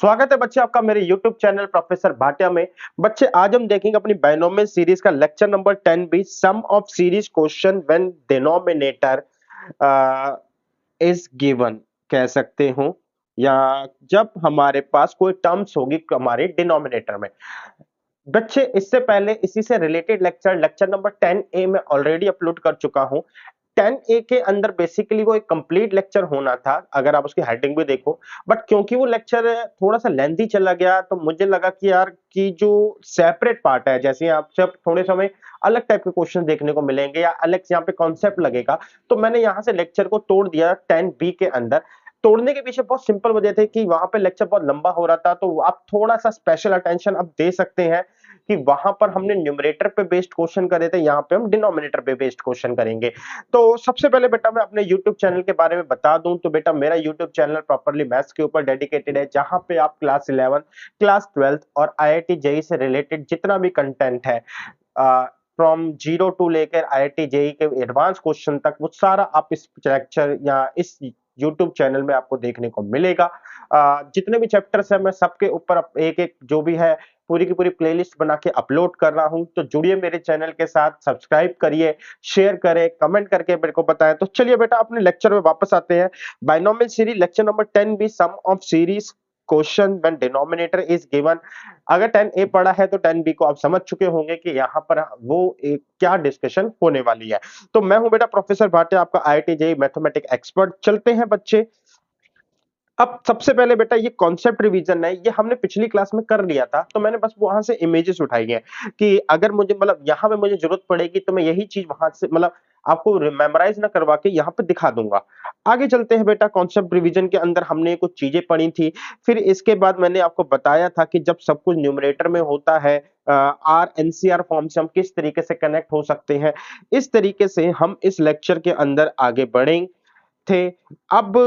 स्वागत है बच्चे आपका मेरे YouTube चैनल प्रोफेसर भाटिया में। बच्चे आज हम देखेंगे अपनी बायनोमियल सीरीज का लेक्चर नंबर 10 भी sum of series question when denominator is given कह सकते हो, या जब हमारे पास कोई टर्म्स होगी हमारे डिनोमिनेटर में। बच्चे इससे पहले इसी से related lecture lecture number 10A में ऑलरेडी अपलोड कर चुका हूं। 10A के अंदर बेसिकली वो एक कंप्लीट लेक्चर होना था अगर आप उसकी हेडिंग भी देखो, बट क्योंकि वो लेक्चर थोड़ा सा लेंथी चला गया तो मुझे लगा कि यार कि जो सेपरेट पार्ट है, जैसे आप सब थोड़े समय अलग टाइप के क्वेश्चन देखने को मिलेंगे या अलग यहाँ पे कॉन्सेप्ट लगेगा, तो मैंने यहाँ से लेक्चर को तोड़ दिया 10B के अंदर। तोड़ने के पीछे बहुत सिंपल वजह थी कि वहां पे लेक्चर बहुत लंबा हो रहा था, तो आप थोड़ा सा स्पेशल अटेंशन अब दे सकते हैं कि वहां पर हमने न्यूमरेटर पे बेस्ड क्वेश्चन करे थे, यहाँ पे हम डिनोमिनेटर पे बेस्ड क्वेश्चन करेंगे। तो सबसे पहले बेटा मैं अपने YouTube चैनल के बारे में बता दूं तो बेटा मेरा YouTube चैनल प्रॉपर्ली मैथ्स के ऊपर डेडिकेटेड है, जहां पे आप क्लास 11, क्लास 12 और IIT जेई से रिलेटेड जितना भी कंटेंट है फ्रॉम जीरो टू लेकर IIT जेई के एडवांस क्वेश्चन तक, वो सारा आप इस लेक्चर या इस YouTube चैनल में आपको देखने को मिलेगा। जितने भी चैप्टर्स है मैं सबके ऊपर एक एक जो भी है पूरी की पूरी प्लेलिस्ट बना के अपलोड कर रहा हूं, तो जुड़िए मेरे चैनल के साथ, सब्सक्राइब करिए, शेयर करें, कमेंट करके मेरे को बताएं। तो चलिए बेटा अपने लेक्चर में वापस आते हैं। बायनोमियल सीरीज लेक्चर नंबर 10 भी sum of series question when denominator is given. अगर 10A पढ़ा है तो 10B को आप समझ चुके होंगे कि यहाँ पर वो एक क्या डिस्कशन होने वाली है। तो मैं हूं बेटा प्रोफेसर भाटिया, आपका IIT जेई मैथमेटिक्स एक्सपर्ट। चलते हैं बच्चे। अब सबसे पहले बेटा ये कॉन्सेप्ट रिवीजन है, ये हमने पिछली क्लास में कर लिया था, तो मैंने बस वहां से इमेजेस उठाई हैं कि अगर मुझे मतलब यहाँ पे मुझे जरूरत पड़ेगी तो मैं यही चीज वहां से मतलब आपको मेमोराइज ना करवा के यहाँ पे दिखा दूंगा। आगे चलते हैं बेटा। कॉन्सेप्ट रिवीजन के अंदर हमने कुछ चीजें पढ़ी थी, फिर इसके बाद मैंने आपको बताया था कि जब सब कुछ न्यूमरेटर में होता है RNCR फॉर्म से हम किस तरीके से कनेक्ट हो सकते हैं। इस तरीके से हम इस लेक्चर के अंदर आगे बढ़ेंगे थे। अब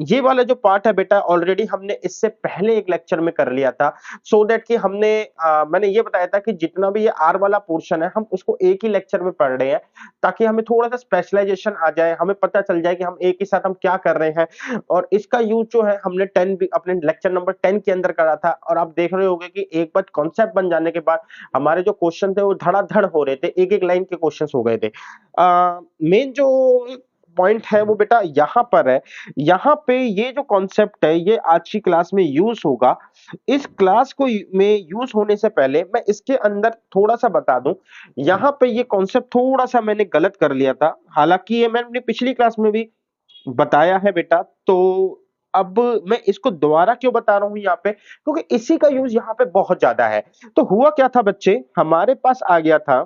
ये वाला जो पार्ट है बेटा ऑलरेडी हमने इससे पहले एक लेक्चर में कर लिया था, सो दैट कि मैंने ये बताया था कि जितना भी ये आर वाला पोर्शन है हम उसको एक ही लेक्चर में पढ़ रहे हैं, ताकि हमें थोड़ा सा स्पेशलाइजेशन आ जाए, हमें पता चल जाए कि हम एक ही साथ हम क्या कर रहे हैं। और इसका यूज जो है हमने 10 भी अपने लेक्चर नंबर 10 के अंदर करा था, और आप देख रहे होंगे कि एक बार कॉन्सेप्ट बन जाने के बाद हमारे जो क्वेश्चन थे वो धड़ाधड़ हो रहे थे, एक एक लाइन के क्वेश्चन हो गए थे। मेन जो पॉइंट है वो बेटा यहाँ पर है। यहाँ पे ये जो कॉन्सेप्ट है ये आज की क्लास में यूज होगा। इस क्लास को में यूज होने से पहले मैं इसके अंदर थोड़ा सा बता दूं, यहाँ पे ये कॉन्सेप्ट थोड़ा सा मैंने गलत कर लिया था, हालांकि ये मैंने अपनी पिछली क्लास में भी बताया है बेटा। तो अब मैं इसको दोबारा क्यों बता रहा हूं यहाँ पे, क्योंकि इसी का यूज यहाँ पे बहुत ज्यादा है। तो हुआ क्या था बच्चे, हमारे पास आ गया था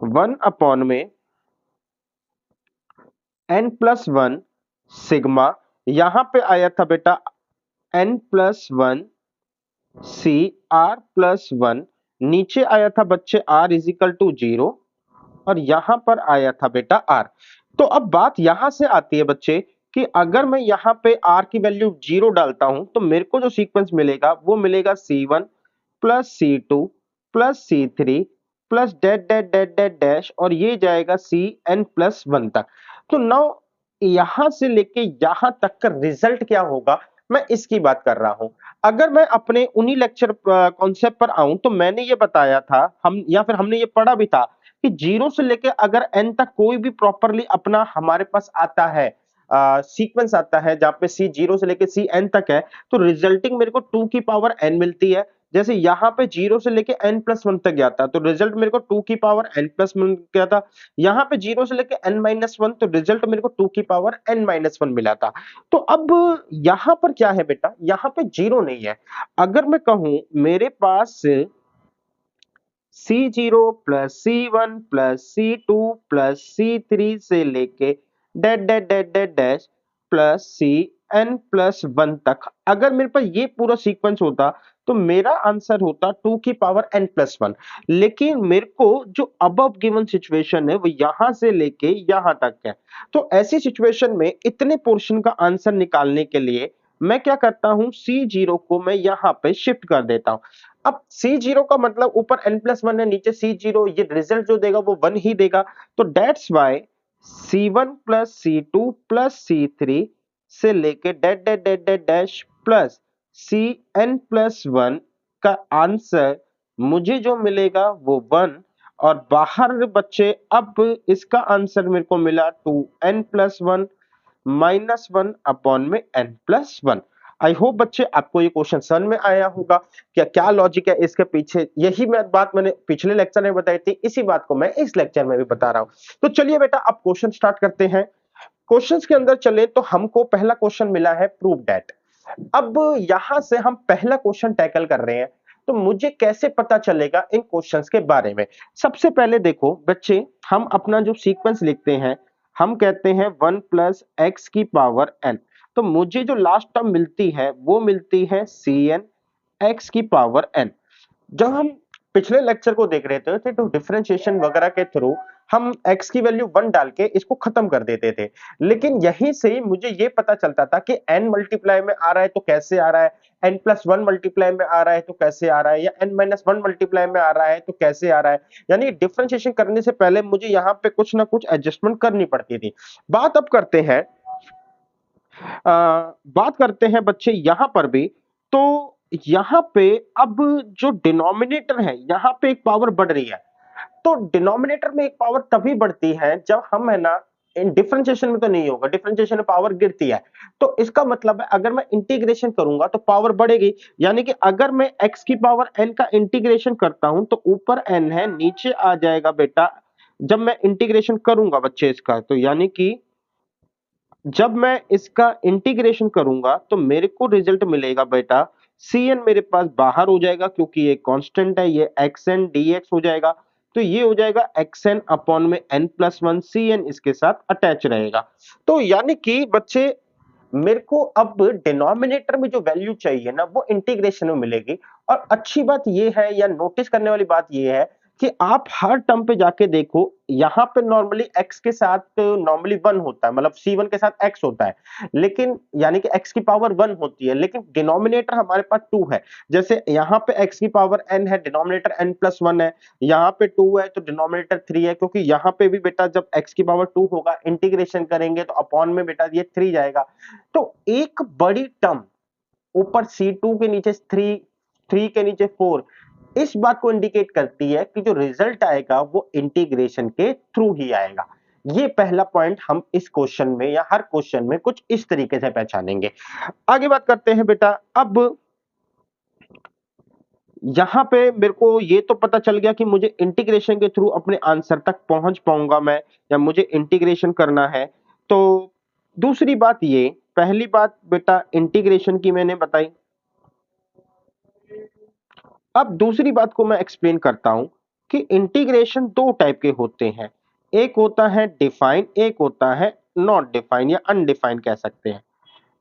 1 में n+1 सिग्मा, यहां पे आया था बेटा n+1 सी r+1, नीचे आया था बच्चे r=0 और यहां पर आया था बेटा r। तो अब बात यहां से आती है बच्चे कि अगर मैं यहां पे r की वैल्यू 0 डालता हूं तो मेरे को जो सीक्वेंस मिलेगा वो मिलेगा C1 plus C2 plus C3 plus that dot dot dot dash, और ये जाएगा Cn+1 तक। तो नाउ यहां से लेके यहां तक का रिजल्ट क्या होगा, मैं इसकी बात कर रहा हूं। अगर मैं अपने उन्हीं लेक्चर कॉन्सेप्ट पर आऊं तो मैंने ये बताया था, हम या फिर हमने ये पढ़ा भी था कि जीरो से लेके अगर एन तक कोई भी प्रॉपरली अपना हमारे पास आता है सीक्वेंस आता है जहां पे सी जीरो से लेके सी एन तक है, तो रिजल्टिंग मेरे को 2 की पावर n मिलती है। जैसे यहाँ पे 0 से लेके n+1 तक गया था तो रिजल्ट मेरे को 2 की पावर n+1 गया था। यहाँ पे 0 से लेके n-1 तो रिजल्ट मेरे को 2 की पावर n-1 मिला था। तो अब यहाँ पर क्या है बेटा, यहाँ पे 0 नहीं है। अगर मैं कहूं मेरे पास C0 plus C1 plus C2 plus C3 से लेके that dot dot dot dash plus Cn+1 तक अगर मेरे पास ये पूरा सीक्वेंस होता तो मेरा आंसर होता 2 की पावर n+1। लेकिन मेरे को जो अबव गिवन सिचुएशन है वो यहां से लेके यहां तक है। तो ऐसी सिचुएशन में इतने पोर्शन का आंसर निकालने के लिए मैं क्या करता हूं, C0 को मैं यहां पे शिफ्ट कर देता हूं। अब C0 का मतलब ऊपर n+1 है, नीचे C0, ये रिजल्ट जो देगा वो 1 ही देगा। तो that's why C1 plus C2 plus C3 से लेके that dot dot dot dash plus Cn+1 का आंसर मुझे जो मिलेगा वो 1, और बाहर बच्चे अब इसका आंसर मेरे को मिला 2n+1 -1 अपॉन में n+1। आई होप बच्चे आपको ये क्वेश्चन समझ में आया होगा। क्या क्या लॉजिक है इसके पीछे, यही बात मैंने पिछले लेक्चर में बताई थी, इसी बात को मैं इस लेक्चर में भी बता रहा हूं। तो चलिए बेटा अब क्वेश्चन स्टार्ट करते हैं। क्वेश्चंस के अंदर चले तो हमको पहला क्वेश्चन मिला है प्रूव दैट। अब यहां से हम पहला क्वेश्चन टैकल कर रहे हैं, तो मुझे कैसे पता चलेगा इन क्वेश्चंस के बारे में। सबसे पहले देखो बच्चे, हम अपना जो सीक्वेंस लिखते हैं, हम कहते हैं 1 प्लस एक्स की पावर n। तो मुझे जो लास्ट टर्म मिलती है वो मिलती है Cn x की पावर n। जब हम पिछले लेक्चर को देख रहे थे तो डिफरेंशिएशन वगैरह के थ्रू हम x की वैल्यू 1 डाल के इसको खत्म कर देते थे, लेकिन यहीं से मुझे ये पता चलता था कि n मल्टीप्लाई में आ रहा है तो कैसे आ रहा है, n+1 मल्टीप्लाई में आ रहा है तो कैसे आ रहा है, या n-1 मल्टीप्लाई में आ रहा है तो कैसे आ रहा है। यानी डिफरेंशिएशन करने से पहले मुझे यहाँ पे कुछ ना कुछ एडजस्टमेंट करनी पड़ती थी। बात अब करते हैं बात करते हैं बच्चे यहां पर भी। तो यहां पे अब जो डिनोमिनेटर है यहां पे एक पावर बढ़ रही है। तो डिनोमिनेटर में एक पावर तभी बढ़ती है जब हम है ना, इन डिफरेंशिएशन में तो नहीं होगा, डिफरेंशिएशन में पावर गिरती है। तो इसका मतलब है अगर मैं इंटीग्रेशन करूंगा तो पावर बढ़ेगी। यानी कि अगर मैं x की पावर n का इंटीग्रेशन करता हूं तो ऊपर n है, नीचे आ जाएगा बेटा जब मैं इंटीग्रेशन करूंगा बच्चे इसका। तो यानी कि जब मैं इसका इंटीग्रेशन करूंगा तो मेरे को रिजल्ट मिलेगा बेटा Cn मेरे पास बाहर हो जाएगा क्योंकि ये कांस्टेंट है, ये xn dx हो जाएगा। तो ये हो जाएगा xn अपॉन में n+1, Cn इसके साथ अटैच रहेगा। तो यानी कि बच्चे मेरे को अब डिनोमिनेटर में जो वैल्यू चाहिए ना वो इंटीग्रेशन में मिलेगी। और अच्छी बात ये है या नोटिस करने वाली बात ये है कि आप हर टर्म पे जाके देखो, यहाँ पे नॉर्मली x के साथ नॉर्मली 1 होता है, मतलब C1 के साथ x होता है, लेकिन यानी कि x की पावर 1 होती है, लेकिन डिनोमिनेटर हमारे पास 2 है। जैसे यहाँ पे x की पावर n है, डिनोमिनेटर n+1 है, यहाँ पे 2 है तो डिनोमिनेटर 3 है, क्योंकि यहाँ पे भी बेटा जब x की पावर 2 होगा इंटीग्रेशन करेंगे तो अपॉन में बेटा ये 3 जाएगा। तो एक बड़ी टर्म ऊपर C2 के नीचे 3, 3 के नीचे 4, इस बात को इंडिकेट करती है कि जो रिजल्ट आएगा वो इंटीग्रेशन के थ्रू ही आएगा। ये पहला पॉइंट हम इस क्वेश्चन में या हर क्वेश्चन में कुछ इस तरीके से पहचानेंगे। आगे बात करते हैं बेटा। अब यहां पे मेरे को ये तो पता चल गया कि मुझे इंटीग्रेशन के थ्रू अपने आंसर तक पहुंच पाऊंगा मैं, या मुझे इंटीग्रेशन करना है। तो दूसरी बात ये, पहली बात बेटा इंटीग्रेशन की मैंने बताई। अब दूसरी बात को मैं एक्सप्लेन करता हूं कि इंटीग्रेशन दो टाइप के होते हैं। एक होता है डिफाइन, एक होता है नॉट डिफाइन या अनडिफाइन कह सकते हैं।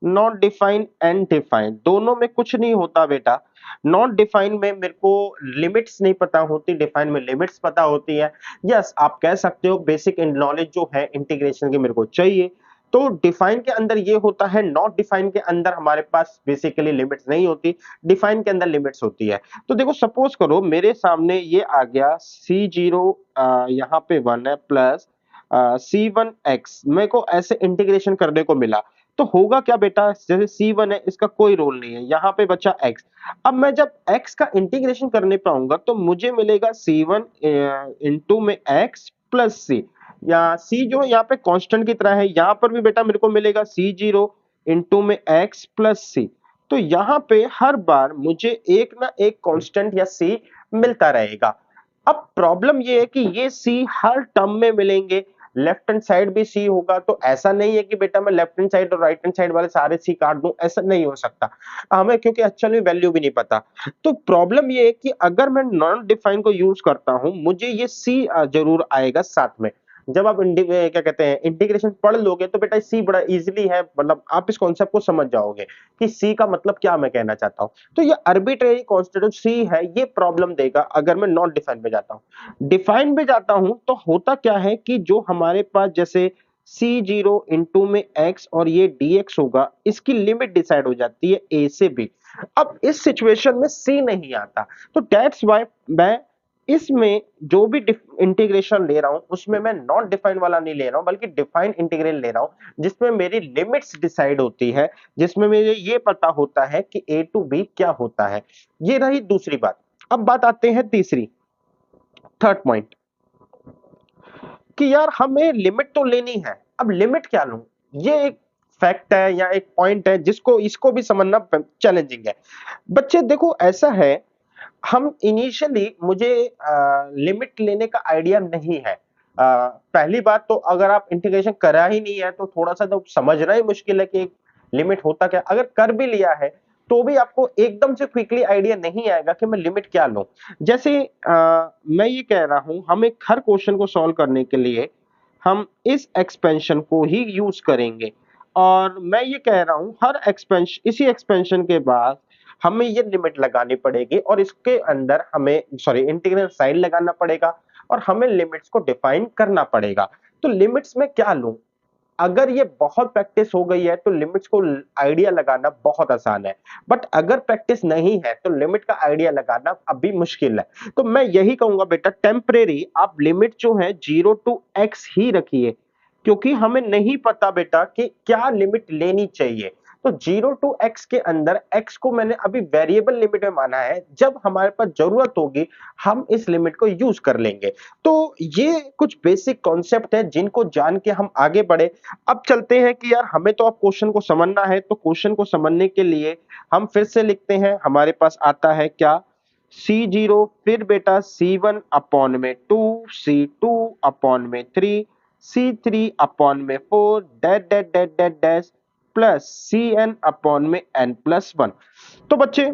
नॉट डिफाइन एंड डिफाइन दोनों में कुछ नहीं होता बेटा। नॉट डिफाइन में मेरे को लिमिट्स नहीं पता होती, डिफाइन में लिमिट्स पता होती है। यस, आप कह सकते हो बेसिक नॉलेज जो है इंटीग्रेशन की मेरे को चाहिए। तो डिफाइन के अंदर ये होता है, नॉट डिफाइन के अंदर हमारे पास बेसिकली लिमिट्स नहीं होती, डिफाइन के अंदर लिमिट्स होती है। तो देखो सपोज करो मेरे सामने ये आ गया C0 यहाँ पे 1 है प्लस C1x, मेरे को ऐसे इंटीग्रेशन करने को मिला। तो होगा क्या बेटा, जैसे C1 है इसका कोई रोल नहीं है, यहाँ पे बचा x। अब मैं जब x का इंटीग्रेशन करने पे आऊंगा तो मुझे मिलेगा C1 इंटू में x प्लस c, या c जो है यहाँ पे कांस्टेंट की तरह है, यहाँ पर भी बेटा मेरे को मिलेगा C0 इंटू में x प्लस c। तो यहाँ पे हर बार मुझे एक ना एक कांस्टेंट या c मिलता रहेगा। अब प्रॉब्लम ये है कि ये c हर टर्म में मिलेंगे, लेफ्ट हैंड साइड भी सी होगा। तो ऐसा नहीं है कि बेटा मैं लेफ्ट हैंड साइड और राइट हैंड साइड वाले सारे सी काट दूं, ऐसा नहीं हो सकता हमें, क्योंकि एक्चुअली वैल्यू भी नहीं पता। तो प्रॉब्लम ये है कि अगर मैं नॉन डिफाइन को यूज करता हूं मुझे ये सी जरूर आएगा साथ में। जब आप क्या कहते हैं इंटीग्रेशन पढ़ लोगे तो बेटा सी बड़ा इजीली है, मतलब आप इस कॉन्सेप्ट को समझ जाओगे कि सी का मतलब क्या मैं कहना चाहता हूं। तो ये आर्बिट्रेरी कांस्टेंट सी है, ये प्रॉब्लम देगा अगर मैं नॉन डिफाइन पे जाता हूं। डिफाइन पे जाता हूं तो होता क्या है कि जो हमारे पास जैसे C0 इंटू में x और ये dx होगा, इसकी लिमिट डिसाइड हो जाती है a से b। अब इस सिचुएशन में c नहीं आता, तो दैट्स व्हाई मैं इसमें जो भी इंटीग्रेशन ले रहा हूं उसमें मैं नॉन डिफाइंड वाला नहीं ले रहा हूं बल्कि डिफाइंड इंटीग्रल ले रहा हूं जिसमें मेरी लिमिट्स डिसाइड होती है, जिसमें मुझे ये पता होता है कि a टू b क्या होता है। ये रही दूसरी बात। अब बात आते हैं तीसरी, थर्ड पॉइंट, कि यार हमें लिमिट तो लेनी है, अब लिमिट क्या लूं? ये एक फैक्ट है या एक पॉइंट है जिसको इसको भी समझना चैलेंजिंग है। बच्चे देखो ऐसा है, हम इनिशियली मुझे लिमिट लेने का आइडिया नहीं है। पहली बात तो अगर आप इंटीग्रेशन करा ही नहीं है तो थोड़ा सा तो समझना ही मुश्किल है कि लिमिट होता क्या। अगर कर भी लिया है तो भी आपको एकदम से क्विकली आइडिया नहीं आएगा कि मैं लिमिट क्या लूं। जैसे मैं ये कह रहा हूं, हम एक हर क्वेश्चन को सॉल्व करने के लिए हम इस एक्सपेंशन को ही यूज करेंगे, और मैं ये कह रहा हूं हर एक्सपेंशन, इसी एक्सपेंशन के बाद हमें ये लिमिट लगानी पड़ेगी और इसके अंदर हमें इंटीग्रल साइन लगाना पड़ेगा और हमें लिमिट्स को डिफाइन करना पड़ेगा। तो लिमिट्स में क्या लूं? अगर ये बहुत प्रैक्टिस हो गई है तो लिमिट्स को आइडिया लगाना बहुत आसान है, बट अगर प्रैक्टिस नहीं है तो लिमिट का आइडिया लगाना अभी मुश्किल है। तो मैं यही कहूंगा बेटा, टेम्परेरी आप लिमिट जो है 0 टू x ही रखिए, क्योंकि हमें नहीं पता बेटा कि क्या लिमिट लेनी चाहिए। तो 0 टू x के अंदर x को मैंने अभी वेरिएबल लिमिट में माना है, जब हमारे पास जरूरत होगी हम इस लिमिट को यूज कर लेंगे। तो ये कुछ बेसिक कॉन्सेप्ट है जिनको जान के हम आगे बढ़े। अब चलते हैं कि यार हमें तो अब क्वेश्चन को समझना है, तो क्वेश्चन को समझने के लिए हम फिर से लिखते हैं। हमारे पास आता है क्या, C0 फिर बेटा C1 अपॉन में 2, C2 अपॉन में 3, C3 अपॉन में 4 that dot dot dot dash plus Cn upon में n प्लस 1। तो बच्चे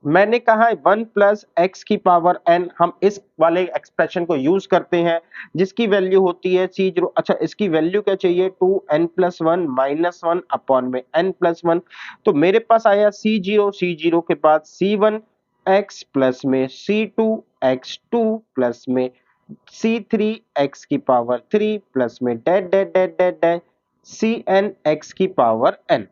मैंने कहा है 1 प्लस एक्स की पावर n, हम इस वाले एक्सप्रेशन को यूज करते हैं जिसकी वैल्यू होती है C0। अच्छा, इसकी वैल्यू क्या चाहिए, 2n प्लस 1 माइनस 1 अपॉन में n प्लस 1। तो मेरे पास आया C0 के बाद C1 x प्लस में C2 x2 प्लस में C3 x की पावर 3 प्लस में dot dot dot dot that Cn x की पावर n।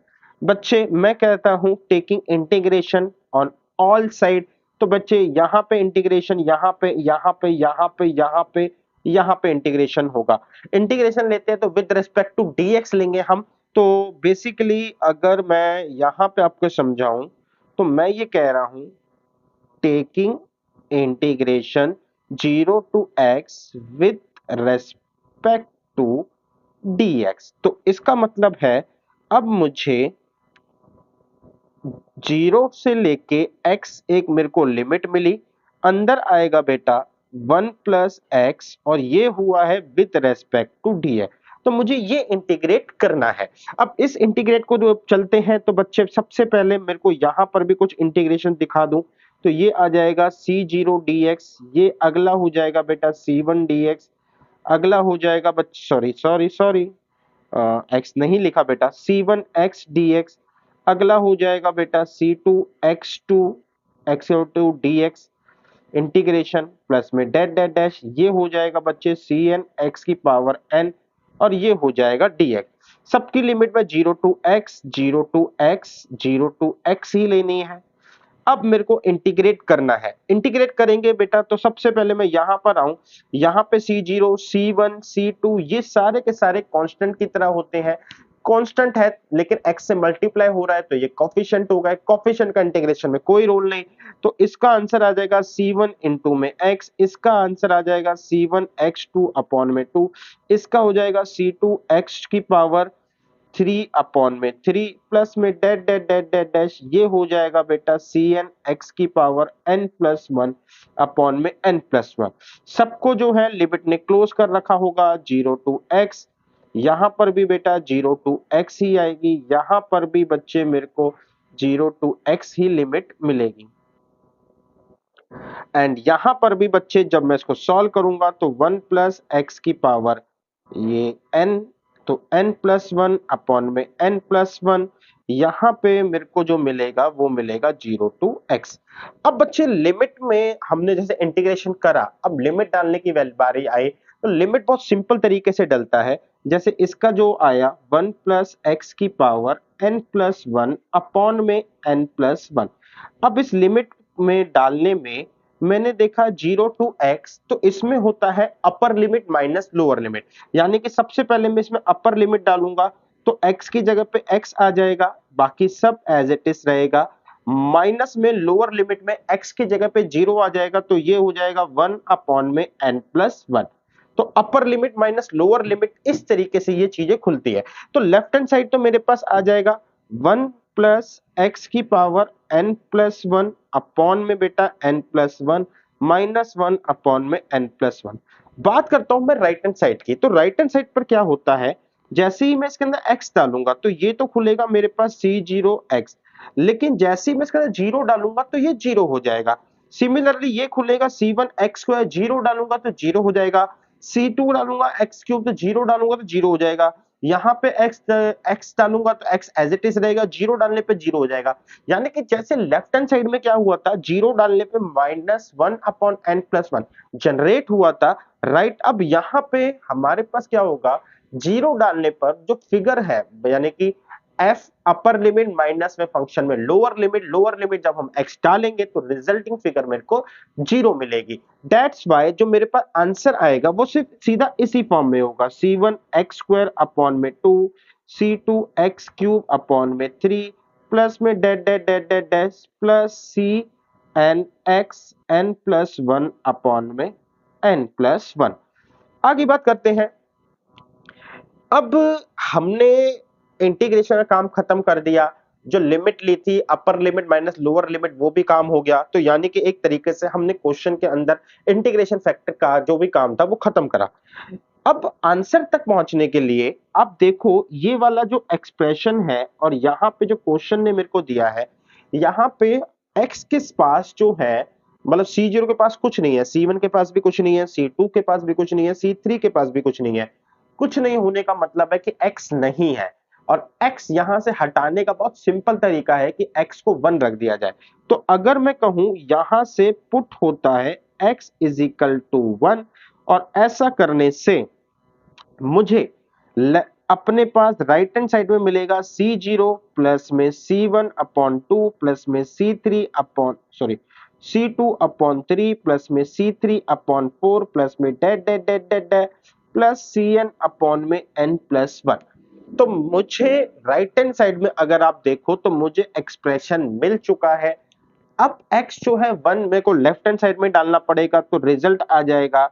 बच्चे मैं कहता हूं taking integration on all side, तो बच्चे यहाँ पे इंटीग्रेशन, यहाँ पे, यहाँ पे, यहाँ पे, यहाँ पे, यहाँ पे इंटीग्रेशन होगा। इंटीग्रेशन लेते हैं तो विद रिस्पेक्ट टू dx लेंगे हम। तो बेसिकली अगर मैं यहाँ पे आपको समझाऊं तो मैं ये कह रहा हूं taking integration 0 to x with respect to dx। तो इसका मतलब है अब मुझे 0 से लेके x एक मेरे को लिमिट मिली, अंदर आएगा बेटा 1 प्लस एक्स और ये हुआ है with respect to D X. तो मुझे ये इंटीग्रेट करना है। अब इस इंटीग्रेट को जो चलते हैं तो बच्चे सबसे पहले मेरे को यहां पर भी कुछ इंटीग्रेशन दिखा दूं, तो ये आ जाएगा C0 dx, ये अगला हो जाएगा बेटा C1 dx, अगला हो जाएगा बच्चे सॉरी सॉरी सॉरी x नहीं लिखा बेटा, C1 x dx, अगला हो जाएगा बेटा C2 x2 x2 dx integration plus में डैट डैट डैश, ये हो जाएगा बच्चे Cn x की पावर n और ये हो जाएगा dx। सबकी लिमिट में 0 to x 0 to x 0 to x ही लेनी है। अब मेरे को इंटीग्रेट करना है। इंटीग्रेट करेंगे बेटा तो सबसे पहले मैं यहां पर आऊं, यहां पे C0 C1 C2 ये सारे के सारे कांस्टेंट की तरह होते हैं। कांस्टेंट है लेकिन x से मल्टीप्लाई हो रहा है तो ये कोफिशिएंट होगा। कोफिशिएंट का इंटीग्रेशन में कोई रोल नहीं, तो इसका आंसर आ जाएगा C1 इनटू में x, इसका आंसर आ जाएगा C1 x2 अपॉन में 2, इसका हो जाएगा C2 x की पावर 3 अपॉन में 3 प्लस में dot dot dot dot dash, ये हो जाएगा बेटा Cn x की पावर n प्लस 1 अपॉन में n प्लस 1। सबको जो है लिमिट ने क्लोज कर रखा होगा 0 टू x, यहां पर भी बेटा 0 टू x ही आएगी, यहां पर भी बच्चे मेरे को 0 टू x ही लिमिट मिलेगी। एंड यहां पर भी बच्चे जब मैं इसको सॉल्व करूंगा तो 1 प्लस एक्स की पावर ये n, तो n प्लस 1 अपॉन में n प्लस 1, यहां पे मेरे को जो मिलेगा वो मिलेगा 0 टू x। अब बच्चे लिमिट में हमने जैसे इंटीग्रेशन करा, अब लिमिट डालने की बारी आई, तो लिमिट बहुत सिंपल तरीके से डलता है। जैसे इसका जो आया 1 प्लस एक्स की पावर n प्लस 1 अपॉन में n प्लस 1। अब इस लिमिट में डालने में मैंने देखा 0 टू x, तो इसमें होता है अपर लिमिट माइनस लोअर लिमिट, यानी कि सबसे पहले मैं इसमें अपर लिमिट डालूंगा तो x की जगह पे x आ जाएगा, बाकी सब एज इट इज रहेगा। माइनस में लोअर लिमिट में x की जगह पे 0 आ जाएगा, तो ये हो जाएगा 1 अपॉन में n प्लस 1। तो अपर लिमिट माइनस लोअर लिमिट, इस तरीके से ये चीजें खुलती है। तो लेफ्ट हैंड साइड तो मेरे पास आ जाएगा 1 प्लस एक्स की पावर n प्लस 1 अपॉन में बेटा n प्लस 1 माइनस 1 अपॉन में n प्लस 1। बात करता हूं मैं राइट हैंड साइड की, तो राइट हैंड साइड पर क्या होता है, जैसे ही मैं इसके अंदर x डालूंगा तो ये तो खुलेगा मेरे पास c0x, लेकिन जैसे ही मैं इसके अंदर जीरो डालूंगा तो ये जीरो हो जाएगा। सिमिलरली ये खुलेगा c1x², जीरो डालूंगा तो जीरो हो जाएगा, c2 डालूंगा x³ तो जीरो डालूंगा तो जीरो हो जाएगा, यहाँ पे x डालूंगा तो x एज इट इज रहेगा, जीरो डालने पे जीरो हो जाएगा। यानी कि जैसे लेफ्ट हैंड साइड में क्या हुआ था, जीरो डालने पे minus 1 upon n plus 1 generate हुआ था, राइट। अब यहाँ पे हमारे पास क्या होगा, जीरो डालने पर जो फिगर है, यानी कि f अपर लिमिट माइनस में फंक्शन में लोअर लिमिट जब हम x डालेंगे तो रिजल्टिंग फिगर मेरे को जीरो मिलेगी। दैट्स वाई जो मेरे पास आंसर आएगा वो सिर्फ सीधा इसी फॉर्म में होगा, c1x² अपॉन में 2, c2x³ अपॉन में 3 प्लस में dot dot dot dot dash plus c n x n plus 1 upon में n प्लस 1। आगे बात करते हैं। अब हमने इंटीग्रेशन का काम खत्म कर दिया, जो लिमिट ली थी अपर लिमिट माइनस लोअर लिमिट वो भी काम हो गया, तो यानी कि एक तरीके से हमने क्वेश्चन के अंदर इंटीग्रेशन फैक्टर का जो भी काम था वो खत्म करा। अब आंसर तक पहुंचने के लिए आप देखो ये वाला जो एक्सप्रेशन है और यहाँ पे जो क्वेश्चन ने मेरे को दिया है, यहाँ पे x के पास जो है, मतलब c0 के पास कुछ नहीं है, c1 के पास भी कुछ नहीं है, c2 के पास भी कुछ नहीं है, c3 के पास भी कुछ नहीं है। कुछ नहीं होने का मतलब है कि x नहीं है, और x यहां से हटाने का बहुत सिंपल तरीका है कि x को 1 रख दिया जाए। तो अगर मैं कहूं यहां से पुट होता है x इज इक्वल टू 1, और ऐसा करने से मुझे अपने पास राइट हैंड साइड में मिलेगा c0 प्लस में c1 अपॉन 2 प्लस में c3 upon c2 upon 3 plus में c3 अपॉन 4 प्लस में dot dot dot dot dot plus cn upon में n प्लस 1। तो मुझे राइट हैंड साइड में अगर आप देखो तो मुझे एक्सप्रेशन मिल चुका है। अब x जो है 1 मेरे को लेफ्ट हैंड साइड में डालना पड़ेगा, तो रिजल्ट आ जाएगा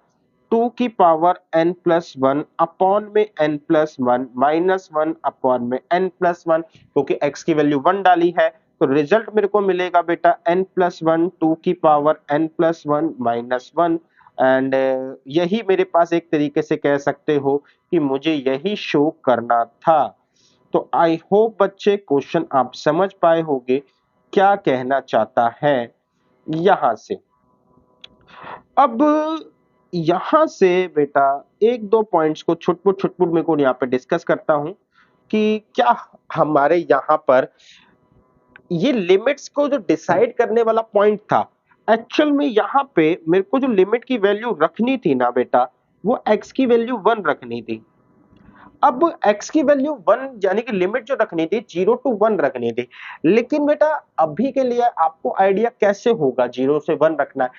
2 की पावर n प्लस 1 अपॉन में n प्लस 1 माइनस 1 अपॉन में n प्लस 1, क्योंकि x की वैल्यू 1 डाली है तो रिजल्ट मेरे को मिलेगा बेटा n प्लस 1 2 की power n plus 1 minus 1। And यही मेरे पास एक तरीके से कह सकते हो कि मुझे यही शो करना था। तो आई होप बच्चे क्वेश्चन आप समझ पाए होंगे क्या कहना चाहता है यहां से। अब यहां से बेटा एक दो पॉइंट्स को छुटपुट छुटपुट मेरे को यहाँ पे डिस्कस करता हूं कि क्या हमारे यहाँ पर ये लिमिट्स को जो डिसाइड करने वाला पॉइंट था, एक्चुअल में यहाँ पे मेरे को जो लिमिट की वैल्यू रखनी थी ना बेटा, वो x की वैल्यू 1 रखनी थी। अब x की वैल्यू 1 यानी कि लिमिट जो रखनी थी 0 टू 1 रखनी थी, लेकिन बेटा अभी के लिए आपको आइडिया कैसे होगा 0 से 1 रखना है।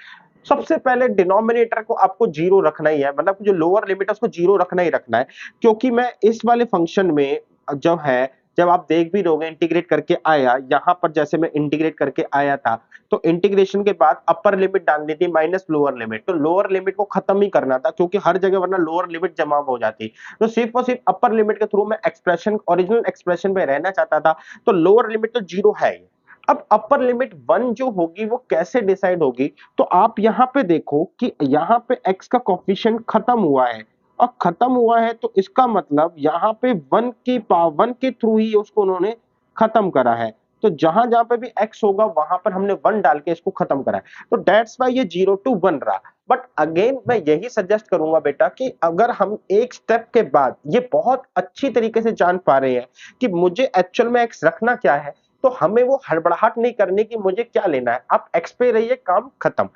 सबसे पहले डिनोमिनेटर को आपको 0 रखना ही है, मतलब जो लोअर लिमिट है उसको 0 रखना ही रखना है, क्योंकि मैं इस वाले फंक्शन में जो है, जब आप देख भी रहोगे इंटीग्रेट करके आया, यहां पर जैसे मैं इंटीग्रेट करके आया था तो इंटीग्रेशन के बाद अपर लिमिट डालनी थी माइनस लोअर लिमिट, तो लोअर लिमिट को खत्म ही करना था क्योंकि हर जगह वरना लोअर लिमिट जमा हो जाती, तो सिर्फ और सिर्फ अपर लिमिट के थ्रू मैं एक्सप्रेशन ओरिजिनल एक्सप्रेशन पे रहना चाहता था, तो लोअर लिमिट तो 0 है ही। अब अपर लिमिट 1 जो होगी वो कैसे डिसाइड होगी, तो आप यहां पे देखो कि यहां पे x का कोफिशिएंट खत्म हुआ है, और खत्म हुआ है तो इसका मतलब यहाँ पे 1 की पावर 1 के थ्रू ही उसको उन्होंने खत्म करा है, तो जहां जहां पे भी x होगा वहां पर हमने 1 डाल के इसको खत्म करा है, तो दैट्स वाई ये 0 टू 1 रहा। बट अगेन मैं यही सजेस्ट करूंगा बेटा कि अगर हम एक स्टेप के बाद ये बहुत अच्छी तरीके से जान पा रहे हैं कि मुझे एक्चुअल में x रखना क्या है, तो हमें वो हड़बड़ाहट नहीं करनी कि मुझे क्या लेना है, आप एक्स पे रहिए, काम खत्म।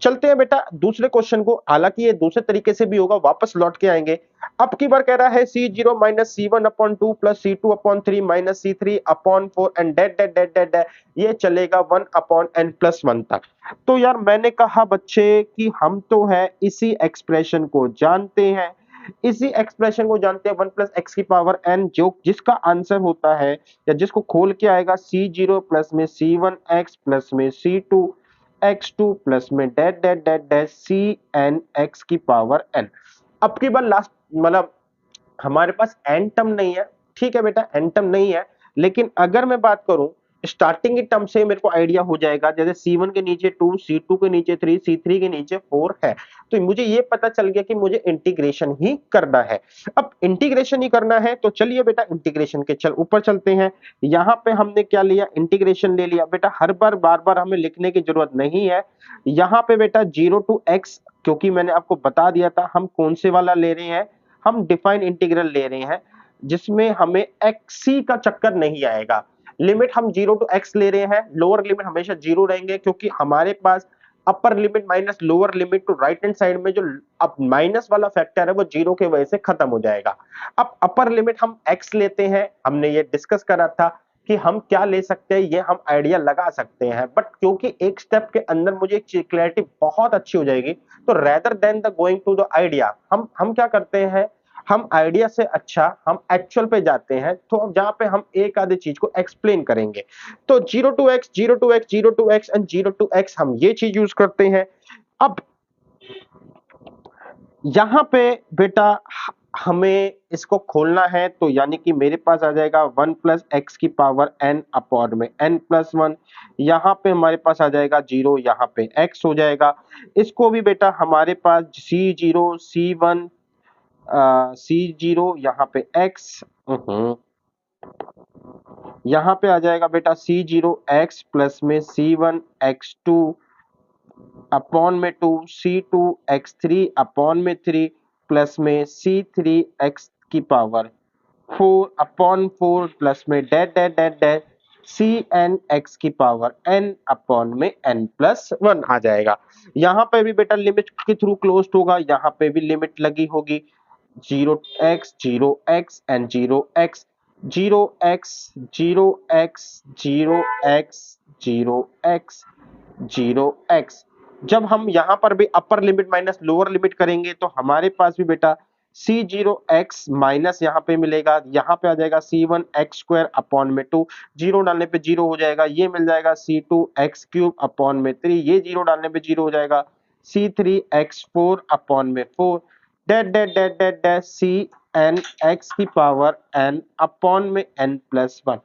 चलते हैं बेटा दूसरे क्वेश्चन को, हालांकि ये दूसरे तरीके से भी होगा, वापस लौट के आएंगे। अब की बार कह रहा है C0 minus C1 upon 2 plus C2 upon 3 minus C3 upon 4 and dot dot dot dot dot, ये चलेगा 1 अपॉन n प्लस 1 तक। तो यार मैंने कहा बच्चे कि हम तो है इसी एक्सप्रेशन को जानते हैं, इसी एक्सप्रेशन को जानते हैं 1 प्लस एक्स की पावर n, जो जिसका आंसर होता है या जिसको खोल के आएगा C0 प्लस में C1x प्लस में C2x2 प्लस में dot dot dot dot Cn x की पावर n। अब की बार लास्ट मतलब हमारे पास एन टर्म नहीं है, ठीक है बेटा एन टर्म नहीं है, लेकिन अगर मैं बात करूं स्टार्टिंग की टर्म से मेरे को आइडिया हो जाएगा, जैसे C1 के नीचे 2, C2 के नीचे 3, C3 के नीचे 4 है, तो मुझे ये पता चल गया कि मुझे इंटीग्रेशन ही करना है। अब इंटीग्रेशन ही करना है तो चलिए बेटा इंटीग्रेशन के ऊपर चलते हैं। यहां पे हमने क्या लिया, इंटीग्रेशन ले लिया बेटा, हर बार बार बार हमें लिखने की जरूरत नहीं है। यहां पे बेटा 0 टू x, क्योंकि मैंने आपको बता दिया था हम कौन से वाला ले रहे हैं, हम डिफाइन इंटीग्रल ले रहे हैं जिसमें हमें xc का चक्कर नहीं आएगा। लिमिट हम 0 टू x ले रहे हैं, लोअर लिमिट हमेशा 0 रहेंगे, क्योंकि हमारे पास upper limit minus lower limit to right hand side में जो अब माइनस वाला फैक्टर है वो 0 के वजह से खत्म हो जाएगा। अब अपर लिमिट हम x लेते हैं, हमने ये डिस्कस करा था कि हम क्या ले सकते हैं, ये हम आइडिया लगा सकते हैं, बट क्योंकि एक स्टेप के अंदर मुझे क्लैरिटी बहुत अच्छी हो जाएगी, तो rather than the going to the idea हम क्या करते हैं, हम आइडिया से अच्छा हम एक्चुअल पे जाते हैं, तो जहां पे हम एक आधे चीज को एक्सप्लेन करेंगे। तो 0 to x 0 to x 0 to x and 0 to x हम ये चीज यूज करते हैं। अब यहां पे बेटा हमें इसको खोलना है, तो यानी कि मेरे पास आ जाएगा 1 प्लस एक्स की पावर n अपॉन में n प्लस 1, यहां पे हमारे पास आ जाएगा 0, यहां पे x हो जाएगा। इसको भी बेटा हमारे पास C0 C1 C0 यहाँ पे x, यहाँ पे आ जाएगा बेटा C0 x प्लस में C1 x2 अपॉन में 2 C2 x3 अपॉन में 3 प्लस में C3 x की पावर 4 अपॉन 4 प्लस में dot dot dot dot Cn x की पावर n अपॉन में n प्लस 1 आ जाएगा। यहाँ पे भी बेटा लिमिट के थ्रू क्लोज होगा, यहाँ पे भी लिमिट लगी होगी 0x 0x and 0x 0x 0x 0x 0x 0x। जब हम यहां पर भी अपर लिमिट माइनस लोअर लिमिट करेंगे तो हमारे पास भी बेटा C0x माइनस यहाँ पे मिलेगा, यहाँ पे आ जाएगा C1 x स्क्वायर अपॉन में 2, जीरो डालने पे जीरो हो जाएगा, ये मिल जाएगा C2 x क्यूब अपॉन में 3, ये जीरो डालने पे जीरो हो जाएगा C3 x 4 अपॉन में 4, dot dot dot dot dot Cn x की पावर n अपॉन में n प्लस 1।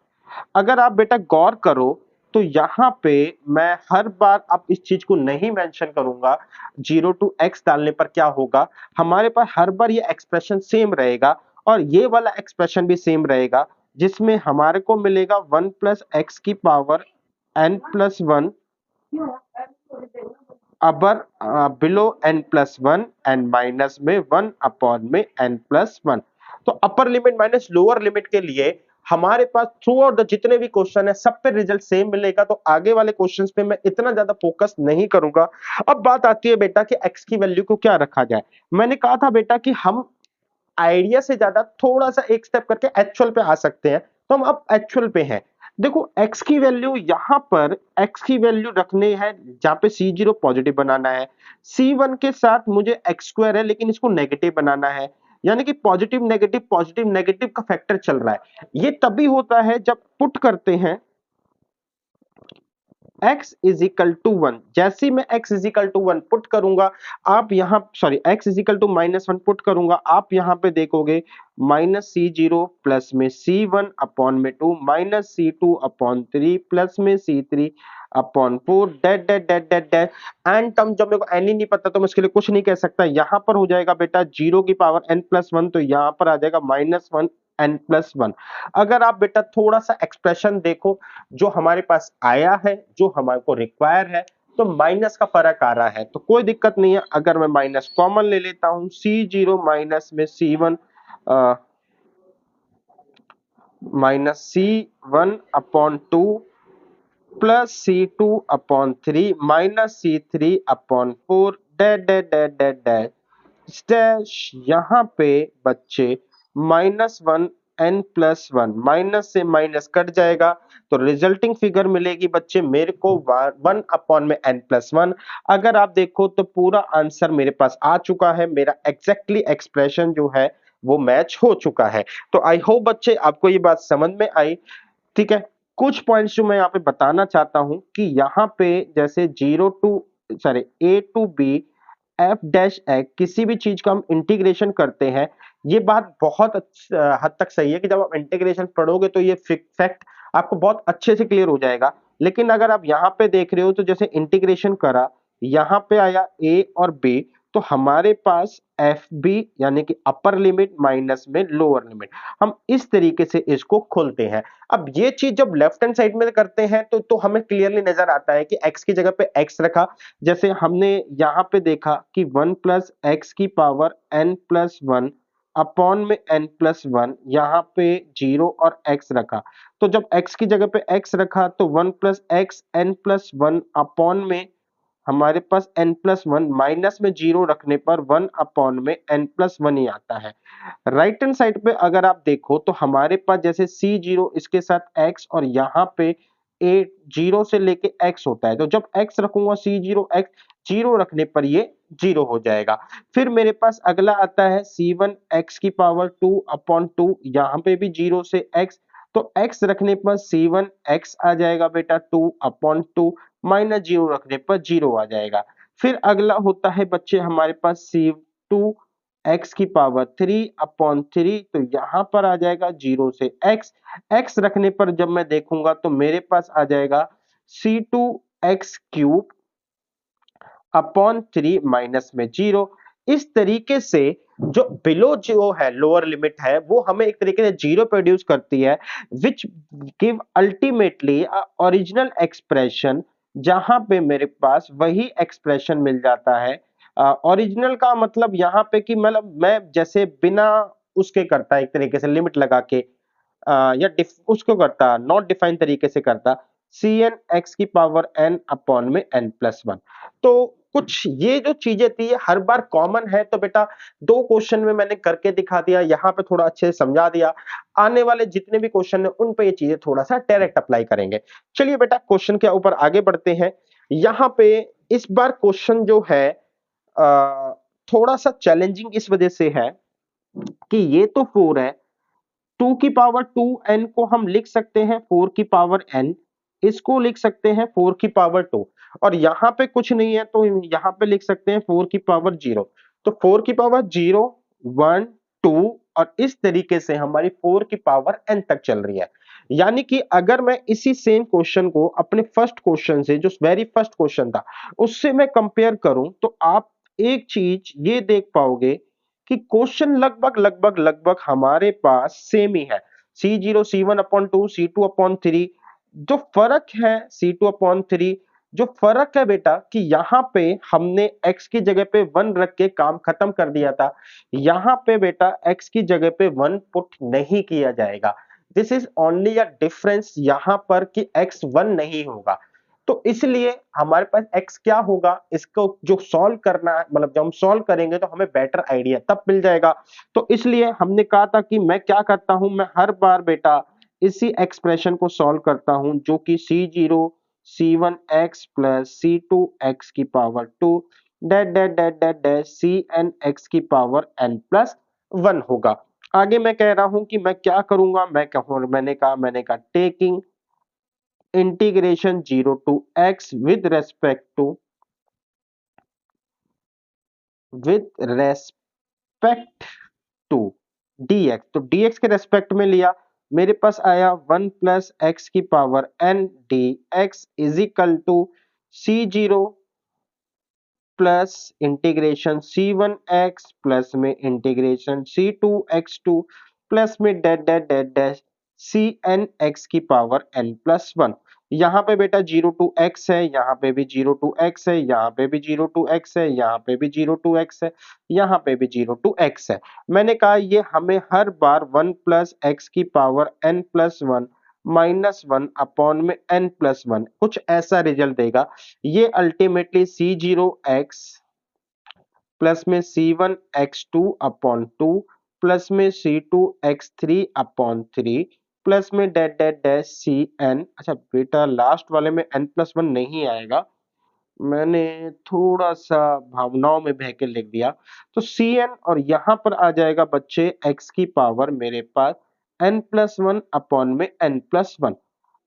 अगर आप बेटा गौर करो तो यहाँ पे मैं हर बार अब इस चीज को नहीं मेंशन करूंगा 0 टू x डालने पर क्या होगा, हमारे पास हर बार ये एक्सप्रेशन सेम रहेगा और ये वाला एक्सप्रेशन भी सेम रहेगा, जिसमें हमारे को मिलेगा 1 प्लस एक्स की पावर n प्लस 1 अबर below n plus 1 and minus में 1 अपॉन में n प्लस 1। तो अपर लिमिट माइनस लोअर लिमिट के लिए हमारे पास थ्रू आउट द जितने भी क्वेश्चन है सब पे रिजल्ट सेम मिलेगा, तो आगे वाले क्वेश्चंस पे मैं इतना ज्यादा फोकस नहीं करूंगा। अब बात आती है बेटा कि x की वैल्यू को क्या रखा जाए। मैंने कहा था बेटा कि हम आइडिया से ज्यादा थोड़ा सा एक स्टेप करके एक्चुअल पे आ सकते हैं, तो हम अब एक्चुअल पे हैं। देखो x की वैल्यू यहां पर x की वैल्यू रखने है जहां पे C0 पॉजिटिव बनाना है, C1 के साथ मुझे x स्क्वायर है लेकिन इसको नेगेटिव बनाना है, यानी कि पॉजिटिव नेगेटिव का फैक्टर चल रहा है। ये तभी होता है जब पुट करते हैं x इज इक्वल टू 1, जैसे ही मैं x is equal to 1 put करूंगा, आप यहां sorry x is equal to minus 1 put करूंगा, आप यहां पे देखोगे माइनस C0 प्लस में C1 अपॉन में 2 माइनस C2 अपॉन 3 प्लस में C3 upon 4 dot dot dot dot dot and term, जब मेरे को एन ही नहीं पता तो मैं इसके लिए कुछ नहीं कह सकता। यहां पर हो जाएगा बेटा 0 की पावर n प्लस 1, तो यहां पर आ जाएगा माइनस 1 n प्लस 1। अगर आप बेटा थोड़ा सा एक्सप्रेशन देखो जो हमारे पास आया है, जो हमारे को रिक्वायर है, तो माइनस का फर्क आ रहा है, तो कोई दिक्कत नहीं है। अगर मैं माइनस कॉमन ले लेता हूं C0 माइनस में C1 minus C1/2 plus C2/3 minus C3/4 dash dash dash dash dash dash. यहाँ पे बच्चे -1 n+1 माइनस से माइनस कट जाएगा तो रिजल्टिंग फिगर मिलेगी बच्चे मेरे को 1/n+1। अगर आप देखो तो पूरा आंसर मेरे पास आ चुका है, मेरा एग्जैक्टली एक्सप्रेशन जो है वो मैच हो चुका है। तो आई होप बच्चे आपको ये बात समझ में आई। ठीक है, कुछ पॉइंट्स जो मैं यहाँ पे बताना चाहता हूं कि यहाँ पे जैसे zero to sorry A to B F dash X किसी भी चीज का हम इंटीग्रेशन करते हैं, ये बात बहुत हद तक सही है कि जब आप इंटीग्रेशन पढ़ोगे तो ये फैक्ट आपको बहुत अच्छे से क्लियर हो जाएगा। लेकिन अगर आप यहाँ पे देख रहे हो तो जैसे इंटीग्रेशन करा, यहाँ पे आया ए और बी, तो हमारे पास एफ बी यानी कि अपर लिमिट माइनस में लोअर लिमिट, हम इस तरीके से इसको खोलते हैं। अब ये चीज जब लेफ्ट हैंड साइड में करते हैं तो हमें क्लियरली नजर आता है कि x की जगह पे x रखा, जैसे हमने यहाँ पे देखा कि 1 + x⁻n+1 अपॉन में n+1, यहाँ पे 0 और x रखा, तो जब x की जगह पे x रखा तो 1 + x n+1 अपॉन में हमारे पास n+1 माइनस में 0 रखने पर 1/n+1 ही आता है। राइट हैंड साइड पे अगर आप देखो तो हमारे पास जैसे C0 इसके साथ x और यहाँ पे a 0 से लेके x होता है, तो जब x रखूंगा C0 x 0 रखने पर ये 0 हो जाएगा। फिर मेरे पास अगला आता है C1x⁻2/2, यहाँ पे भी 0 से x, तो x रखने पर C1x आ जाएगा बेटा 2/2, माइनस 0 रखने पर 0 आ जाएगा। फिर अगला होता है बच्चे हमारे पास C2x⁻3/3, तो यहाँ पर आ जाएगा 0 से x रखने पर जब मैं देखूंगा तो मेरे पास आ जाएगा C2x³ माइनस में 0। इस तरीके से जो बिलो जो है लोअर लिमिट है वो हमें एक तरीके से 0 प्रोड्यूस करती है, which give ultimately original expression, जहां पे मेरे पास वही एक्सप्रेशन मिल जाता है। ओरिजिनल का मतलब यहाँ पे कि मतलब मैं जैसे बिना उसके करता एक तरीके से लिमिट लगा के या उसको करता नॉट डिफाइन तरीके से करता Cn(x⁻n अपॉन में n+1। तो कुछ ये जो चीजें थी ये हर बार कॉमन है, तो बेटा 2 क्वेश्चन में मैंने करके दिखा दिया, यहाँ पे थोड़ा अच्छे से समझा दिया। आने वाले जितने भी क्वेश्चन है उन पे ये चीजें थोड़ा सा डायरेक्ट अप्लाई करेंगे। चलिए बेटा क्वेश्चन के ऊपर आगे बढ़ते हैं। यहाँ पे इस बार क्वेश्चन जो है थोड़ा सा चैलेंजिंग इस वजह से है कि ये तो 4 है, 2 की पावर 2n को हम लिख सकते हैं 4 की पावर n, इसको लिख सकते हैं 4 की पावर 2, और यहाँ पे कुछ नहीं है तो यहाँ पे लिख सकते हैं 4 की पावर 0। तो 4 की पावर 0 1 2 और इस तरीके से हमारी 4 की पावर n तक चल रही है। यानी कि अगर मैं इसी सेम क्वेश्चन को अपने फर्स्ट क्वेश्चन से जो वेरी फर्स्ट क्वेश्चन था उससे मैं कंपेयर करूं तो आप एक चीज ये देख पाओगे कि क्वेश्चन लगभग लगभग लगभग हमारे पास सेम ही है। C0 C1/2 C2/3, जो फर्क है C2/3, जो फर्क है बेटा कि यहाँ पे हमने x की जगह पे 1 रख के काम खत्म कर दिया था, यहाँ पे बेटा x की जगह पे 1 पुट नहीं किया जाएगा। This is only a difference यहाँ पर कि x 1 नहीं होगा, तो इसलिए हमारे पास x क्या होगा इसको जो सॉल्व करना है, मतलब जब हम सॉल्व करेंगे तो हमें बेटर आइडिया तब मिल जाएगा। तो इसलिए हमने कहा था कि मैं क्या करता हूं, मैं हर बार बेटा इसी एक्सप्रेशन को सॉल्व करता हूं जो कि C0 C1x plus C2x⁻2 that dot dot dot dash Cn(x⁻n+1) होगा। आगे मैं कह रहा हूं कि मैं क्या करूंगा, मैंने कहा taking integration 0 to x with respect to dx, तो dx के रेस्पेक्ट में लिया, मेरे पास आया 1 + x⁻n dx is equal to C0 plus integration C1x plus में इंटीग्रेशन C2x2 प्लस में dot dot dot dash Cn(x⁻n+1). यहाँ पे बेटा 0 टू x है, यहाँ पे भी 0 टू x है, यहाँ पे भी 0 टू x है, यहाँ पे भी 0 टू x है, यहाँ पे भी 0 टू x है। मैंने कहा ये हमें हर बार 1 प्लस x की power n plus 1 minus 1 upon में n प्लस 1 कुछ ऐसा रिजल्ट देगा। ये अल्टीमेटली C0x प्लस में C1x2 अपॉन 2 प्लस में C2x3 अपॉन 3 प्लस में डेट डेट डैश Cn। अच्छा बेटा लास्ट वाले में n प्लस 1 नहीं आएगा, मैंने थोड़ा सा भावनाओं में बह के लिख दिया। तो Cn और यहाँ पर आ जाएगा बच्चे x की पावर मेरे पास n प्लस 1 अपॉन में n प्लस 1।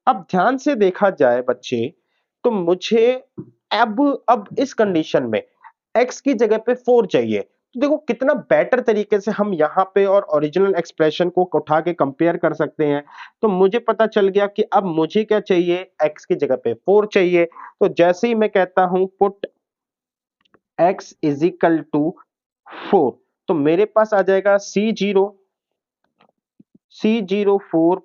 अब ध्यान से देखा जाए बच्चे तो मुझे अब इस कंडीशन में x की जगह पे 4 चाहिए। तो देखो कितना बेटर तरीके से हम यहाँ पे और ओरिजिनल एक्सप्रेशन को उठा के कंपेयर कर सकते हैं। तो मुझे पता चल गया कि अब मुझे क्या चाहिए, x की जगह पे 4 चाहिए। तो जैसे ही मैं कहता हूं put x is equal to 4, तो मेरे पास आ जाएगा C0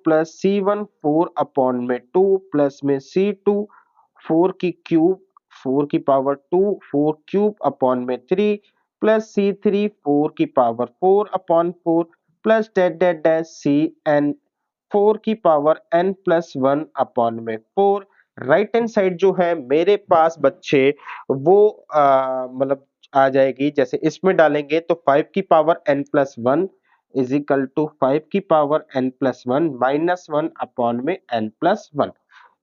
प्लस C1 4 अपॉन में 2 प्लस में C2 4 की क्यूब 4 की पावर 2 4 क्यूब अपॉन में 3 प्लस C3 4 की power 4 upon 4 plus dot dot dash Cn 4 की पावर n प्लस 1 अपॉन में 4। राइट हैंड साइड जो है मेरे पास बच्चे वो मतलब आ जाएगी, जैसे इसमें डालेंगे तो 5 की power n plus 1 is equal to 5 की power n plus 1 minus 1 upon में n प्लस 1।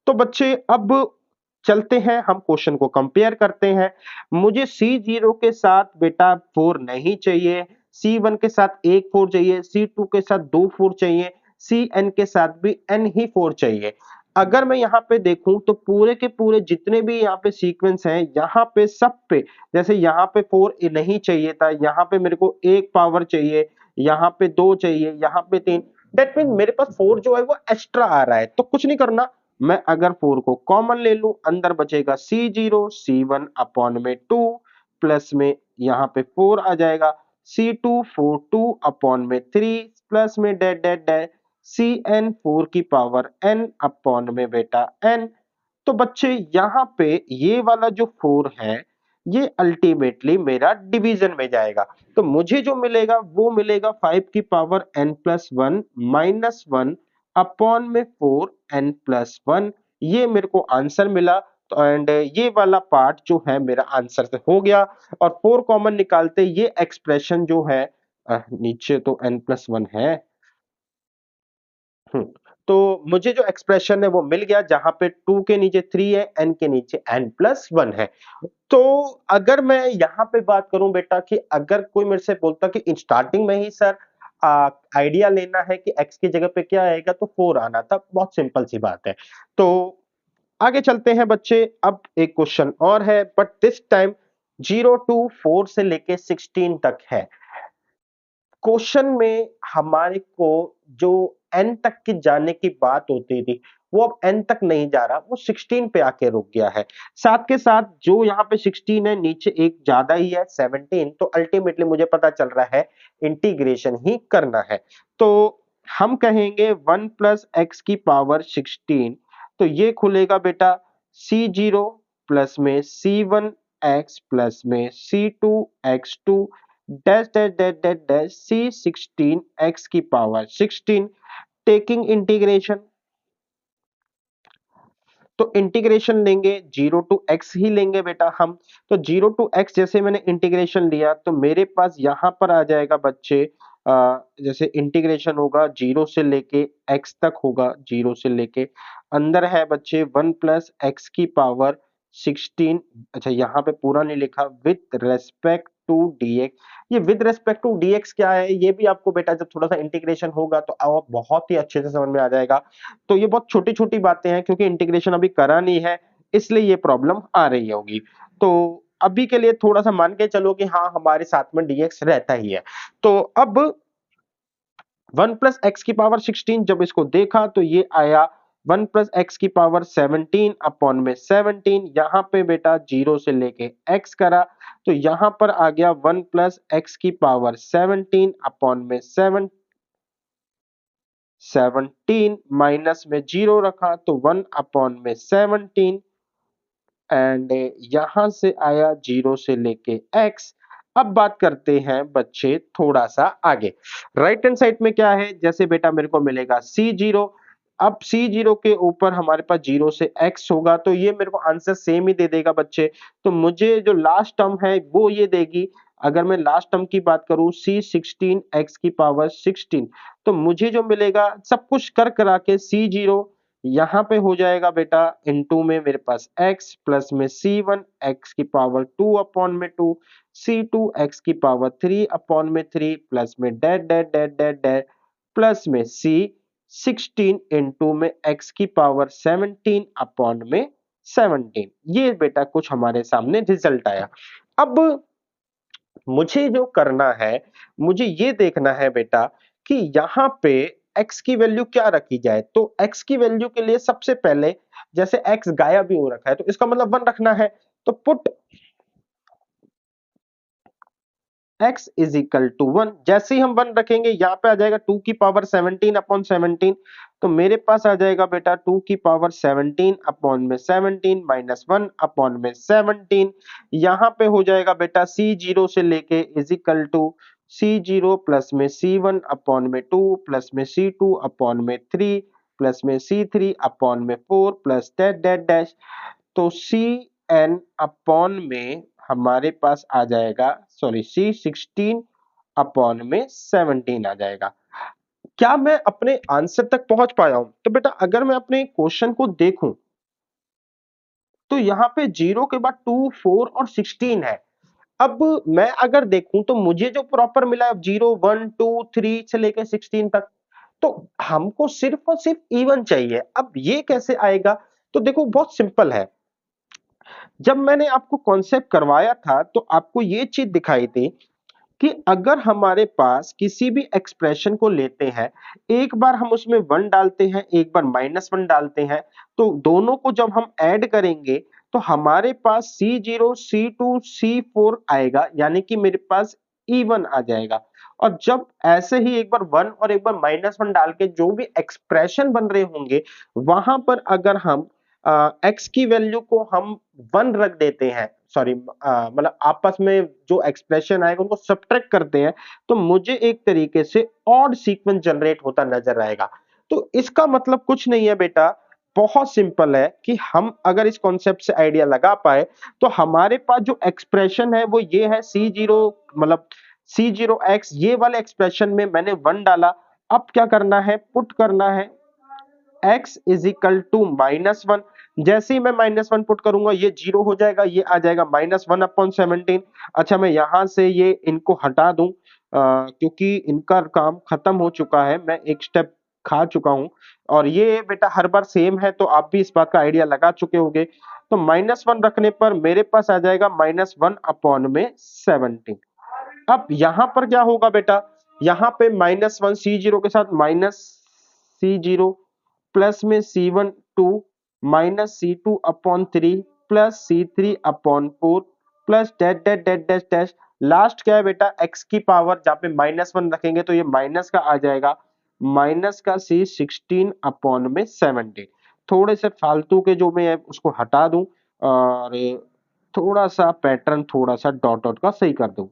तो बच्चे अब चलते हैं हम क्वेश्चन को कंपेयर करते हैं। मुझे C0 के साथ बेटा 4 नहीं चाहिए, C1 के साथ एक 4 चाहिए, C2 के साथ 2 4 चाहिए, Cn के साथ भी n ही 4 चाहिए। अगर मैं यहाँ पे देखूं तो पूरे के पूरे जितने भी यहाँ पे सीक्वेंस हैं, यहाँ पे सब पे जैसे यहाँ पे 4 नहीं चाहिए था, यहाँ पे मेरे को एक पावर चाहिए, यहाँ पे 2 चाहिए, यहाँ पे 3। दैट मीन मेरे पास 4 जो है वो एक्स्ट्रा आ रहा है। तो कुछ नहीं करना, मैं अगर 4 को कॉमन ले लूं अंदर बचेगा C0 C1 अपॉन में 2 प्लस में यहाँ पे 4 आ जाएगा C2 4 2 अपॉन में 3 प्लस में डेट डेट डेट Cn 4 की पावर n अपॉन में बेटा n। तो बच्चे यहाँ पे ये वाला जो 4 है ये अल्टीमेटली मेरा डिवीजन में जाएगा। तो मुझे जो मिलेगा वो मिलेगा 5 की power n plus 1 minus 1 upon में 4 n प्लस 1। ये मेरे को आंसर मिला। तो एंड ये वाला पार्ट जो है मेरा आंसर से हो गया। और 4 कॉमन निकालते ये एक्सप्रेशन जो है नीचे तो n प्लस 1 है। हुँ। तो मुझे जो एक्सप्रेशन है वो मिल गया जहाँ पे 2 के नीचे 3 है, n के नीचे n प्लस 1 है। तो अगर मैं यहाँ पे बात करूँ बेटा कि अगर कोई मेरे से बोलता कि स्टार्टिंग में ही सर आइडिया लेना है कि x की जगह पे क्या आएगा तो 4 आना था, बहुत सिंपल सी बात है। तो आगे चलते हैं बच्चे, अब एक क्वेश्चन और है बट दिस टाइम 0 टू 4 से लेके 16 तक है। क्वेश्चन में हमारे को जो n तक की जाने की बात होती थी वो अब n तक नहीं जा रहा, वो 16 पे आके रुक गया है। साथ के साथ जो यहाँ पे 16 है नीचे एक ज्यादा ही है 17। तो अल्टीमेटली मुझे पता चल रहा है इंटीग्रेशन ही करना है। तो हम कहेंगे 1 प्लस एक्स की पावर 16। तो ये खुलेगा बेटा C0 प्लस में C1x प्लस में C2x2 dash dash dash dash dash C16 x की पावर 16 टेकिंग इंटीग्रेशन। तो इंटीग्रेशन लेंगे 0 टू x ही लेंगे बेटा हम। तो 0 टू x जैसे मैंने इंटीग्रेशन लिया तो मेरे पास यहाँ पर आ जाएगा बच्चे जैसे इंटीग्रेशन होगा 0 से लेके x तक होगा, 0 से लेके अंदर है बच्चे 1 प्लस एक्स की पावर 16। अच्छा यहाँ पे पूरा नहीं लिखा, विथ रेस्पेक्ट टू dx। ये विद रिस्पेक्ट टू dx क्या है ये भी आपको बेटा जब थोड़ा सा इंटीग्रेशन होगा तो आप बहुत ही अच्छे से समझ में आ जाएगा। तो ये बहुत छोटी-छोटी बातें हैं क्योंकि इंटीग्रेशन अभी करा नहीं है, इसलिए ये प्रॉब्लम आ रही होगी। तो अभी के लिए थोड़ा-सा मान के चलो कि हाँ, हमारे साथ में dx रहता ही है। तो अब 1 प्लस एक्स की पावर 16 जब इसको देखा तो ये आया 1 प्लस एक्स की पावर 17 अपॉन में 17। यहाँ पे बेटा 0 से लेके x करा तो यहाँ पर आ गया 1 प्लस एक्स की पावर 17 अपॉन में 7 17 माइनस में 0 रखा तो 1/17 एंड यहां से आया 0 से लेके x। अब बात करते हैं बच्चे थोड़ा सा आगे। राइट हैंड साइड में क्या है, जैसे बेटा मेरे को मिलेगा C0। अब C0 के ऊपर हमारे पास 0 से x होगा तो ये मेरे को आंसर सेम ही दे देगा बच्चे। तो मुझे जो लास्ट टर्म है वो ये देगी। अगर मैं लास्ट टर्म की बात करूं C16 x की पावर 16, तो मुझे जो मिलेगा सब कुछ कर करा के C0 यहाँ पे हो जाएगा बेटा इनटू में मेरे पास x प्लस में C1 x की पावर 2 अपॉन में 2, C2 x की पावर 3 अपॉन में 3 प्लस में dot dot dot dot dot plus में C16 इनटू में x की पावर 17 अपॉन में 17। ये बेटा कुछ हमारे सामने रिजल्ट आया। अब मुझे जो करना है, मुझे ये देखना है बेटा कि यहाँ पे x की वैल्यू क्या रखी जाए। तो x की वैल्यू के लिए सबसे पहले जैसे x गायब भी हो रखा है तो इसका मतलब 1 रखना है। तो put x is equal to 1। जैसे ही हम 1 रखेंगे यहाँ पे आ जाएगा 2 की पावर 17 अपॉन 17। तो मेरे पास आ जाएगा बेटा 2 की पावर 17 अपॉन में 17 माइनस 1 अपॉन में 17। यहाँ पे हो जाएगा बेटा C0 से लेके is equal to C0 plus में C1 अपॉन में 2 प्लस में C2 अपॉन में 3 प्लस में C3 अपॉन में 4 प्लस डेट डेट डैश। तो Cn अपॉन में हमारे पास आ जाएगा सॉरी C16 अपॉन में 17 आ जाएगा। क्या मैं अपने आंसर तक पहुंच पाया हूं? तो बेटा अगर मैं अपने क्वेश्चन को देखूं तो यहाँ पे 0 के बाद 2, 4 और 16 है। अब मैं अगर देखूं तो मुझे जो प्रॉपर मिला है 0, 1, 2, 3 से लेकर 16 तक। तो हमको सिर्फ और सिर्फ इवन चाहिए। अब ये कैसे आएगा? तो देखो बहुत सिंपल है। जब मैंने आपको कॉन्सेप्ट करवाया था तो आपको ये चीज दिखाई थी कि अगर हमारे पास किसी भी एक्सप्रेशन को लेते हैं, एक बार हम उसमें 1 डालते हैं, एक बार -1 डालते हैं, तो दोनों को जब हम ऐड करेंगे तो हमारे पास C0, C2, C4 आएगा, यानी कि मेरे पास इवन आ जाएगा। और जब ऐसे ही एक बार 1 और एक बार -1 डाल के जो भी एक्सप्रेशन बन रहे होंगे, वहां पर अगर हम x की वैल्यू को हम 1 रख देते हैं, सॉरी मतलब आपस में जो एक्सप्रेशन आएगा उनको सब्ट्रैक्ट करते हैं, तो मुझे एक तरीके से ऑड सीक्वेंस जनरेट होता नजर आएगा। तो इसका मतलब कुछ नहीं है बेटा, बहुत सिंपल है कि हम अगर इस कॉन्सेप्ट से आइडिया लगा पाए तो हमारे पास जो एक्सप्रेशन है वो ये है C0 मतलब C0x, ये वाले एक्सप्रेशन में मैंने 1 डाला। अब क्या करना है, पुट करना है x इज इक्वल टू -1। जैसे ही मैं -1 पुट करूंगा ये 0 हो जाएगा, ये आ जाएगा -1/17। अच्छा मैं यहां से ये इनको हटा दूं क्योंकि इनका काम खत्म हो चुका है, मैं एक स्टेप खा चुका हूं। और ये बेटा हर बार सेम है तो आप भी इस बात का आइडिया लगा चुके होंगे। तो -1 रखने पर मेरे पास आ जाएगा -1/17। अब यहां पर क्या होगा बेटा, यहां पे -1 C0 के साथ -C0 प्लस में C1 2 minus C2 upon 3 plus C3 upon 4 plus dot dot dot dot dash. Last क्या है बेटा, x की पावर जहां पे -1 रखेंगे तो ये माइनस का आ जाएगा, माइनस का C16 अपॉन में 17। थोड़े से फालतू के जो मैं उसको हटा दूं और थोड़ा सा पैटर्न थोड़ा सा डॉट डॉट का सही कर दूं।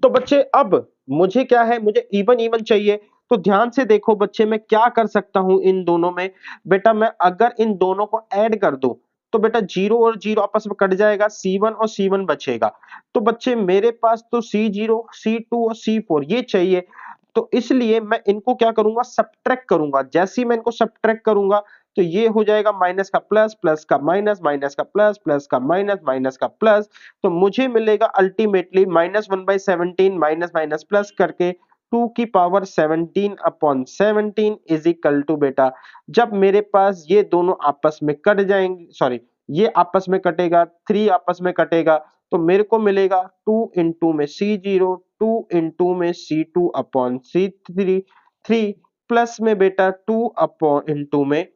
तो बच्चे अब मुझे क्या है, मुझे इवन इवन चाहिए। तो ध्यान से देखो बच्चे, मैं क्या कर सकता हूं इन दोनों में। बेटा मैं अगर इन दोनों को ऐड कर दूं तो बेटा 0 और 0 आपस में कट जाएगा, C1 और C1 बचेगा। तो बच्चे मेरे पास तो C0, C2 और C4 ये चाहिए। तो इसलिए मैं इनको क्या करूंगा, सब्ट्रैक्ट करूंगा। जैसे ही मैं इनको सब्ट्रैक्ट करूंगा तो ये हो जाएगा माइनस का प्लस, प्लस का माइनस, माइनस का प्लस, प्लस का माइनस, माइनस का प्लस। तो मुझे मिलेगा अल्टीमेटली -1/17 माइनस माइनस प्लस करके 2 की पावर 17/17 इज इक्वल टू बेटा, जब मेरे पास ये दोनों आपस में कट जाएंगे, सॉरी ये आपस में कटेगा, 3 आपस में कटेगा, तो मेरे को मिलेगा 2 इंटू में C0, 2 इंटू में C2 अपॉन C3, 3 प्लस में बेटा 2 अपॉन इंटू में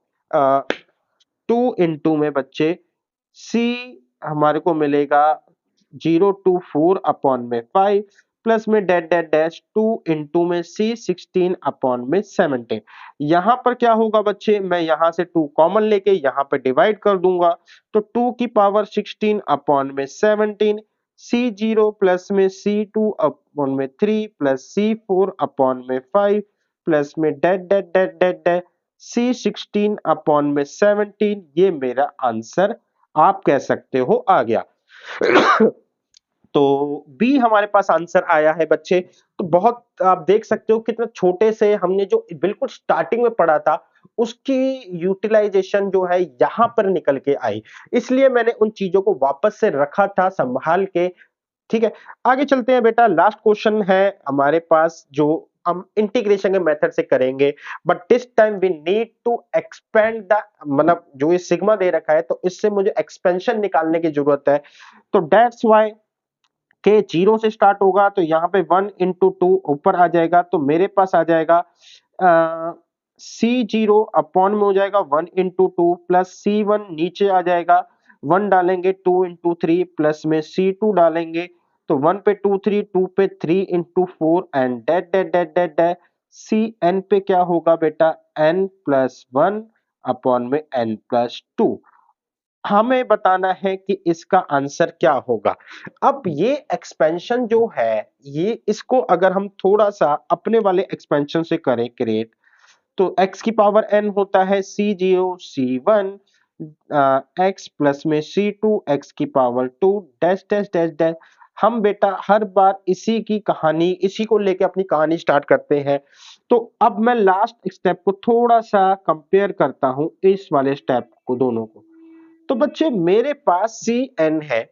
2 इंटू में बच्चे C हमारे को मिलेगा 0 to 4 अपॉन में 5 प्लस में डैट डैट डैश 2 इंटू में सी 16 अपॉन में 17। यहां पर क्या होगा बच्चे, मैं यहां से 2 कॉमन लेके यहां पे डिवाइड कर दूंगा, तो 2 की पावर 16 अपॉन में 17, C0 प्लस में C2 अपॉन में 3 प्लस C4 अपॉन में 5 प्लस में dot dot dot dot that C16 upon में 17, ये मेरा आंसर आप कह सकते हो आ गया। तो बी हमारे पास आंसर आया है बच्चे। तो बहुत आप देख सकते हो कितना छोटे से हमने जो बिल्कुल स्टार्टिंग में पढ़ा था उसकी यूटिलाइजेशन जो है यहां पर निकल के आई, इसलिए मैंने उन चीजों को वापस से रखा था संभाल के। ठीक है, आगे चलते हैं बेटा। लास्ट क्वेश्चन है हमारे पास जो हम इंटीग्रेशन के मेथड से करेंगे, but this time we need to expand the, मतलब जो ये सिग्मा दे रखा है तो इससे मुझे एक्सपेंशन निकालने की जरूरत है। तो दैट्स व्हाई के 0 से स्टार्ट होगा, तो यहाँ पे 1 इंटू 2 ऊपर आ जाएगा, तो मेरे पास आ जाएगा C0 अपॉन में हो जाएगा 1 इंटू 2 प्लस C1 नीचे आ जाएगा, 1 डालेंगे 2 इंटू 3 प्लस में C2 डालेंगे, तो 1 पे 2 3, 2 पे 3 into 4 and dot dot dot dot dot Cn पे क्या होगा बेटा, n प्लस 1 अपॉन में n प्लस 2। हमें बताना है कि इसका आंसर क्या होगा। अब ये एक्सपेंशन जो है, ये इसको अगर हम थोड़ा सा अपने वाले एक्सपेंशन से करें क्रिएट, तो x की पावर n होता है C0 C1 x प्लस में C2 x की power 2 dash dash dash dash. हम बेटा हर बार इसी की कहानी, इसी को लेके अपनी कहानी स्टार्ट करते हैं। तो अब मैं लास्ट स्टेप को थोड़ा सा कंपेयर करता हूं इस वाले स्टेप को दोनों को। तो बच्चे मेरे पास Cn है,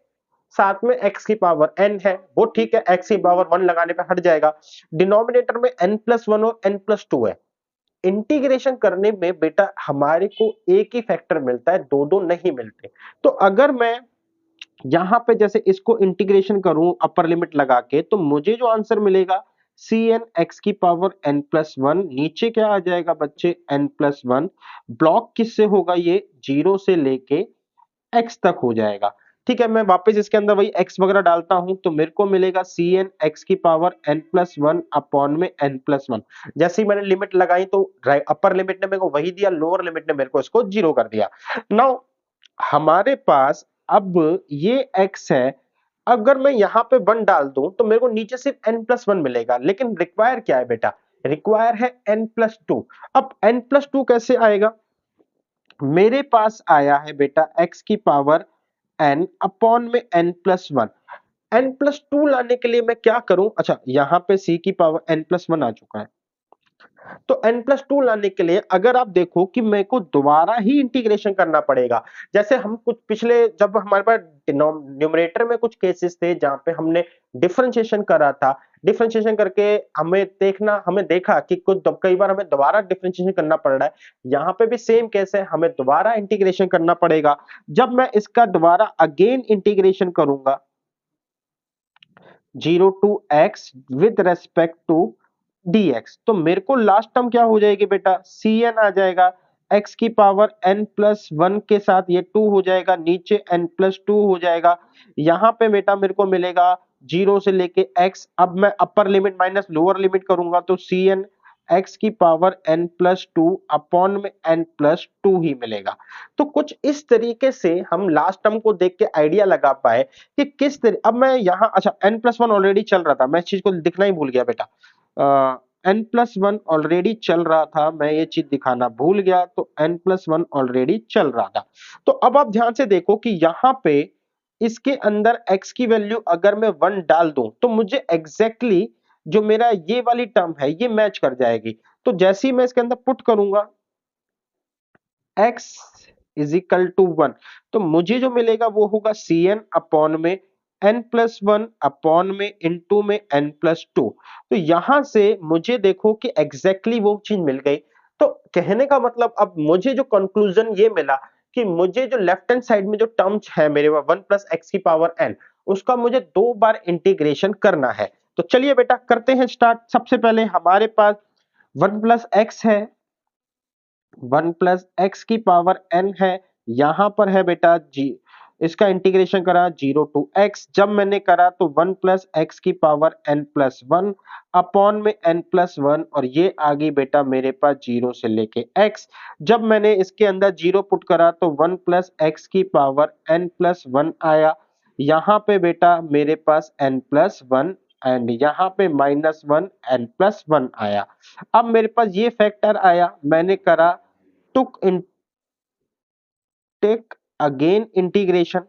साथ में x की पावर n है, वो ठीक है, x की पावर 1 लगाने पे हट जाएगा। डिनोमिनेटर में n प्लस 1 और n प्लस 2 है। इंटीग्रेशन करने में बेटा हमारे को एक ही फैक्टर मिलता है, दो दो नहीं मिलते। तो अगर मैं यहां पे जैसे इसको इंटीग्रेशन करूं अपर लिमिट लगा के, तो मुझे जो आंसर मिलेगा Cn x की पावर n प्लस 1, नीचे क्या आ जाएगा बच्चे n प्लस 1, ब्लॉक किससे होगा, ये 0 से लेके x तक हो जाएगा। ठीक है, मैं वापस इसके अंदर वही x वगैरह डालता हूं, तो मेरे को मिलेगा Cn x की पावर n प्लस 1 अपॉन में n प्लस 1। जैसे ही मैंने लिमिट लगाई तो अपर लिमिट ने मेरे को वही दिया, लोअर लिमिट ने मेरे को इसको 0 कर दिया। नाउ हमारे पास अब ये x है, अगर मैं यहां पे 1 डाल दूं तो मेरे को नीचे सिर्फ n प्लस 1 मिलेगा, लेकिन रिक्वायर क्या है बेटा, रिक्वायर है n प्लस 2। अब n प्लस 2 कैसे आएगा, मेरे पास आया है बेटा x की पावर n अपॉन में n प्लस 1। n प्लस 2 लाने के लिए मैं क्या करूं, अच्छा यहां पे c की पावर n प्लस 1 आ चुका है, तो n प्लस 2 लाने के लिए अगर आप देखो कि मेरे को दोबारा ही इंटीग्रेशन करना पड़ेगा। जैसे हम कुछ पिछले, जब हमारे पास न्यूमरेटर में कुछ केसेस थे जहां पे हमने डिफरेंशिएशन करा था, डिफरेंशिएशन करके हमें देखा कि कई बार हमें दोबारा डिफरेंशिएशन करना पड़ रहा है। यहाँ पे भी सेम केस है, हमें दोबारा इंटीग्रेशन करना पड़ेगा। जब मैं इसका दोबारा अगेन इंटीग्रेशन करूंगा 0 to x with respect to dx, तो मेरे को लास्ट टर्म क्या हो जाएगी बेटा, Cn आ जाएगा, x की पावर n प्लस 1 के साथ ये 2 हो जाएगा, नीचे n प्लस 2 हो जाएगा। यहां पे बेटा मेरे को मिलेगा 0 से लेके x। अब मैं अपर लिमिट माइनस लोअर लिमिट करूंगा तो Cn x की पावर n प्लस 2 अपॉन में n प्लस 2 ही मिलेगा। तो कुछ इस तरीके से हम लास्ट टर्म को देख के आइडिया लगा पाए कि किस तरह। अब मैं यहाँ, अच्छा n प्लस 1 ऑलरेडी चल रहा था, मैं इस चीज को दिखना ही भूल गया बेटा, n प्लस 1 ऑलरेडी चल रहा था, मैं ये चीज दिखाना भूल गया, तो n प्लस 1 ऑलरेडी चल रहा था। तो अब आप ध्यान से देखो कि यहाँ पे इसके अंदर x की वैल्यू अगर मैं 1 डाल दूं तो मुझे एग्जैक्टली exactly जो मेरा ये वाली टर्म है ये मैच कर जाएगी। तो जैसे ही मैं इसके अंदर पुट करूंगा x इज इक्वल टू 1, तो मुझे जो मिलेगा वो होगा Cn अपॉन में n प्लस 1 अपॉन में इंटू में n प्लस 2। तो यहां से मुझे देखो कि एग्जैक्टली वो चीज मिल गई। तो कहने का मतलब अब मुझे जो कंक्लूजन ये मिला कि मुझे जो लेफ्ट हैंड साइड में जो टर्म्स है मेरे पास 1 प्लस एक्स की पावर n, उसका मुझे 2 बार इंटीग्रेशन करना है। तो चलिए बेटा करते हैं स्टार्ट। सबसे पहले हमारे पास 1 प्लस एक्स है, 1 प्लस एक्स की पावर n है, यहां पर है बेटा जी इसका इंटीग्रेशन करा 0 टू x, जब मैंने करा तो 1 प्लस एक्स की power n plus one upon में n प्लस वन, और ये आ गई बेटा मेरे पास 0 से लेके x। जब मैंने इसके अंदर 0 पुट करा तो 1 प्लस एक्स की पावर n प्लस वन आया। यहाँ पे बेटा मेरे पास n प्लस वन एंड यहाँ पे minus one n plus one आया। अब मेरे पास ये फैक्टर आया, मैंने करा टुक इन take again integration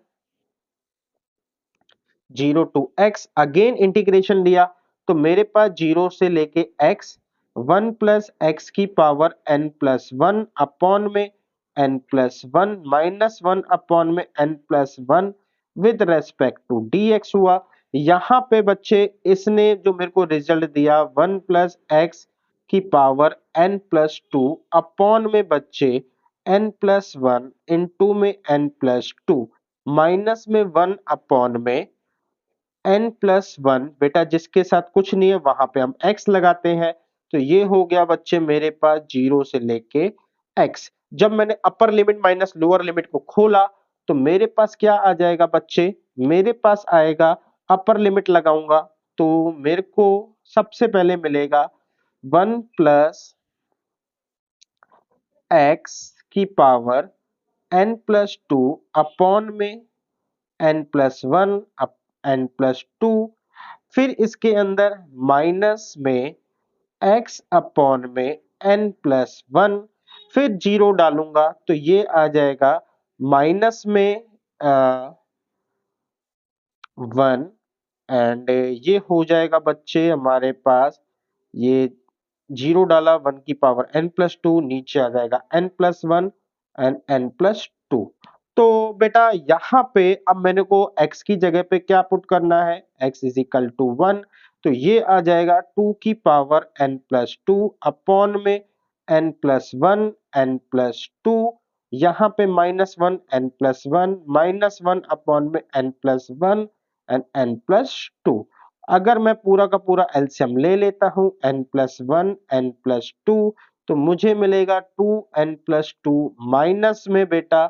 0 to x, again integration लिया तो मेरे पास 0 से लेके x 1 प्लस एक्स की power n plus one upon में n plus one minus one upon में n plus one with respect to dx हुआ। यहाँ पे बच्चे इसने जो मेरे को रिजल्ट दिया 1 प्लस एक्स की power n plus two upon में बच्चे n प्लस वन इंटू में n प्लस टू माइनस में 1 अपॉन में n प्लस वन, बेटा जिसके साथ कुछ नहीं है वहां पे हम x लगाते हैं, तो ये हो गया बच्चे मेरे पास 0 से लेके x। जब मैंने अपर लिमिट माइनस लोअर लिमिट को खोला तो मेरे पास क्या आ जाएगा बच्चे, मेरे पास आएगा अपर लिमिट लगाऊंगा तो मेरे को सबसे पहले मिलेगा 1 प्लस एक्स की power n plus two upon में n plus one n plus to, फिर इसके अंदर माइनस में x अपॉन में n प्लस वन, फिर जीरो डालूंगा तो ये आ जाएगा माइनस में वन एंड ये हो जाएगा बच्चे हमारे पास, ये जीरो डाला 1 की पावर n प्लस टू, नीचे आ जाएगा n plus one and n plus to. तो बेटा यहाँ पे अब मैंने को x की जगह पे क्या पुट करना है, x is equal to one, तो ये आ जाएगा 2 की power n plus two upon में n plus one n plus two, यहाँ पे minus one n plus one minus one upon में n plus one and n plus two. अगर मैं पूरा का पूरा एलसीएम ले लेता हूं n plus one n plus to, तो मुझे मिलेगा 2n प्लस टू माइनस में बेटा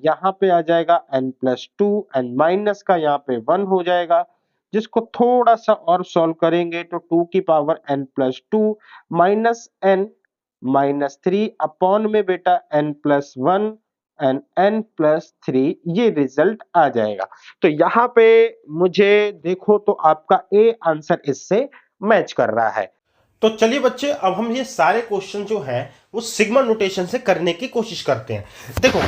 यहाँ पे आ जाएगा n plus to and minus का यहाँ पे 1 हो जाएगा, जिसको थोड़ा सा और सॉल्व करेंगे तो 2 की power n plus to minus n minus three upon में बेटा n plus one and n plus three, ये रिजल्ट आ जाएगा। तो यहाँ पे मुझे देखो तो आपका ए आंसर इससे मैच कर रहा है। तो चलिए बच्चे अब हम ये सारे क्वेश्चन जो हैं वो सिग्मा नोटेशन से करने की कोशिश करते हैं। देखो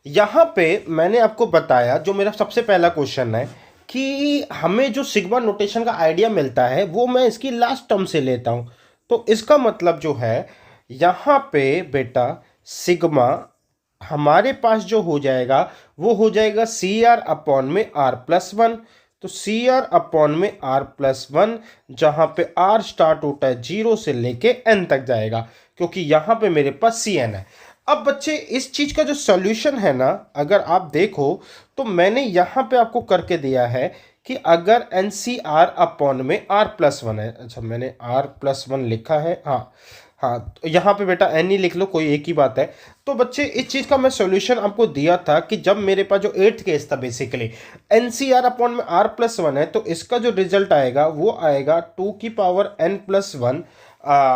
यहाँ पे मैंने आपको बताया, जो मेरा सबसे पहला क्वेश्चन है कि हमें जो सिग्मा नोटेशन का आइडिया मिलता है वो मैं इसकी लास्ट टर्म से लेता हूँ। तो इसका मतलब जो है यहाँ पे बेटा सिग्मा हमारे पास जो हो जाएगा वो हो जाएगा सी आर अपॉन में आर प्लस वन। तो सी आर अपॉन में आर प्लस वन, जहां पे आर स्टार्ट होता है 0 से लेके n तक जाएगा, क्योंकि यहां पे मेरे पास सी एन है। अब बच्चे इस चीज का जो सॉल्यूशन है ना, अगर आप देखो तो मैंने यहां पे आपको करके दिया है कि अगर एन सी आर अपॉन में आर प्लस वन है, अच्छा मैंने आर प्लस वन लिखा है, हाँ हाँ, तो यहाँ पे बेटा एन ही लिख लो, कोई एक ही बात है। तो बच्चे इस चीज़ का मैं सॉल्यूशन आपको दिया था कि जब मेरे पास जो 8th केस था basically N C R upon में आर प्लस वन है, तो इसका जो रिजल्ट आएगा वो आएगा 2 की power n plus one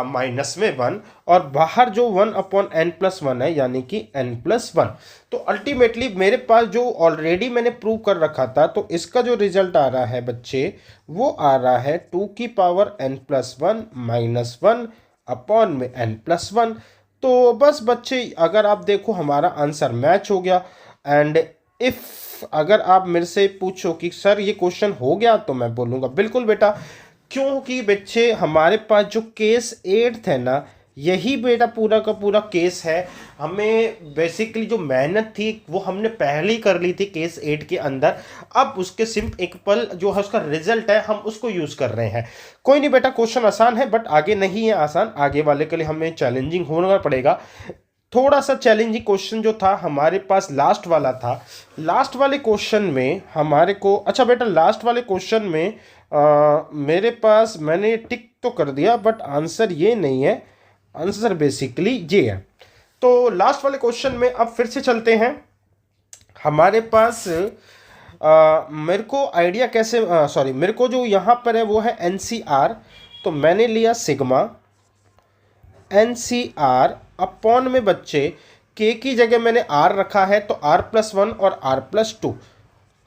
minus में वन, और बाहर जो 1 अपॉन n प्लस वन है यानी कि n प्लस वन। तो अल्टीमेटली मेरे पास जो ऑलरेडी मैंने प्रूव कर रखा था, तो इसका जो रिजल्ट आ रहा है बच्चे वो आ रहा है 2 की power n plus one minus one upon में n प्लस वन। तो बस बच्चे अगर आप देखो हमारा आंसर मैच हो गया। एंड इफ अगर आप मेरे से पूछो कि सर ये क्वेश्चन हो गया, तो मैं बोलूँगा बिल्कुल बेटा, क्योंकि बच्चे हमारे पास जो केस 8th है ना, यही बेटा पूरा का पूरा केस है। हमें बेसिकली जो मेहनत थी वो हमने पहले ही कर ली थी केस 8 के अंदर, अब उसके सिंपल जो है उसका रिजल्ट है हम उसको यूज़ कर रहे हैं। कोई नहीं बेटा, क्वेश्चन आसान है बट आगे नहीं है आसान, आगे वाले के लिए हमें चैलेंजिंग होना पड़ेगा। थोड़ा सा चैलेंजिंग क्वेश्चन जो था हमारे पास लास्ट वाला था। लास्ट वाले क्वेश्चन में हमारे को, अच्छा बेटा लास्ट वाले क्वेश्चन में मेरे पास मैंने टिक तो कर दिया बट आंसर ये नहीं है, आंसर बेसिकली ये है। तो लास्ट वाले क्वेश्चन में अब फिर से चलते हैं। हमारे पास मेरे को आइडिया कैसे सॉरी मेरे को जो यहाँ पर है वो है NCR, तो मैंने लिया सिग्मा NCR अपॉन में बच्चे के की जगह मैंने आर रखा है, तो R+1 और R+2,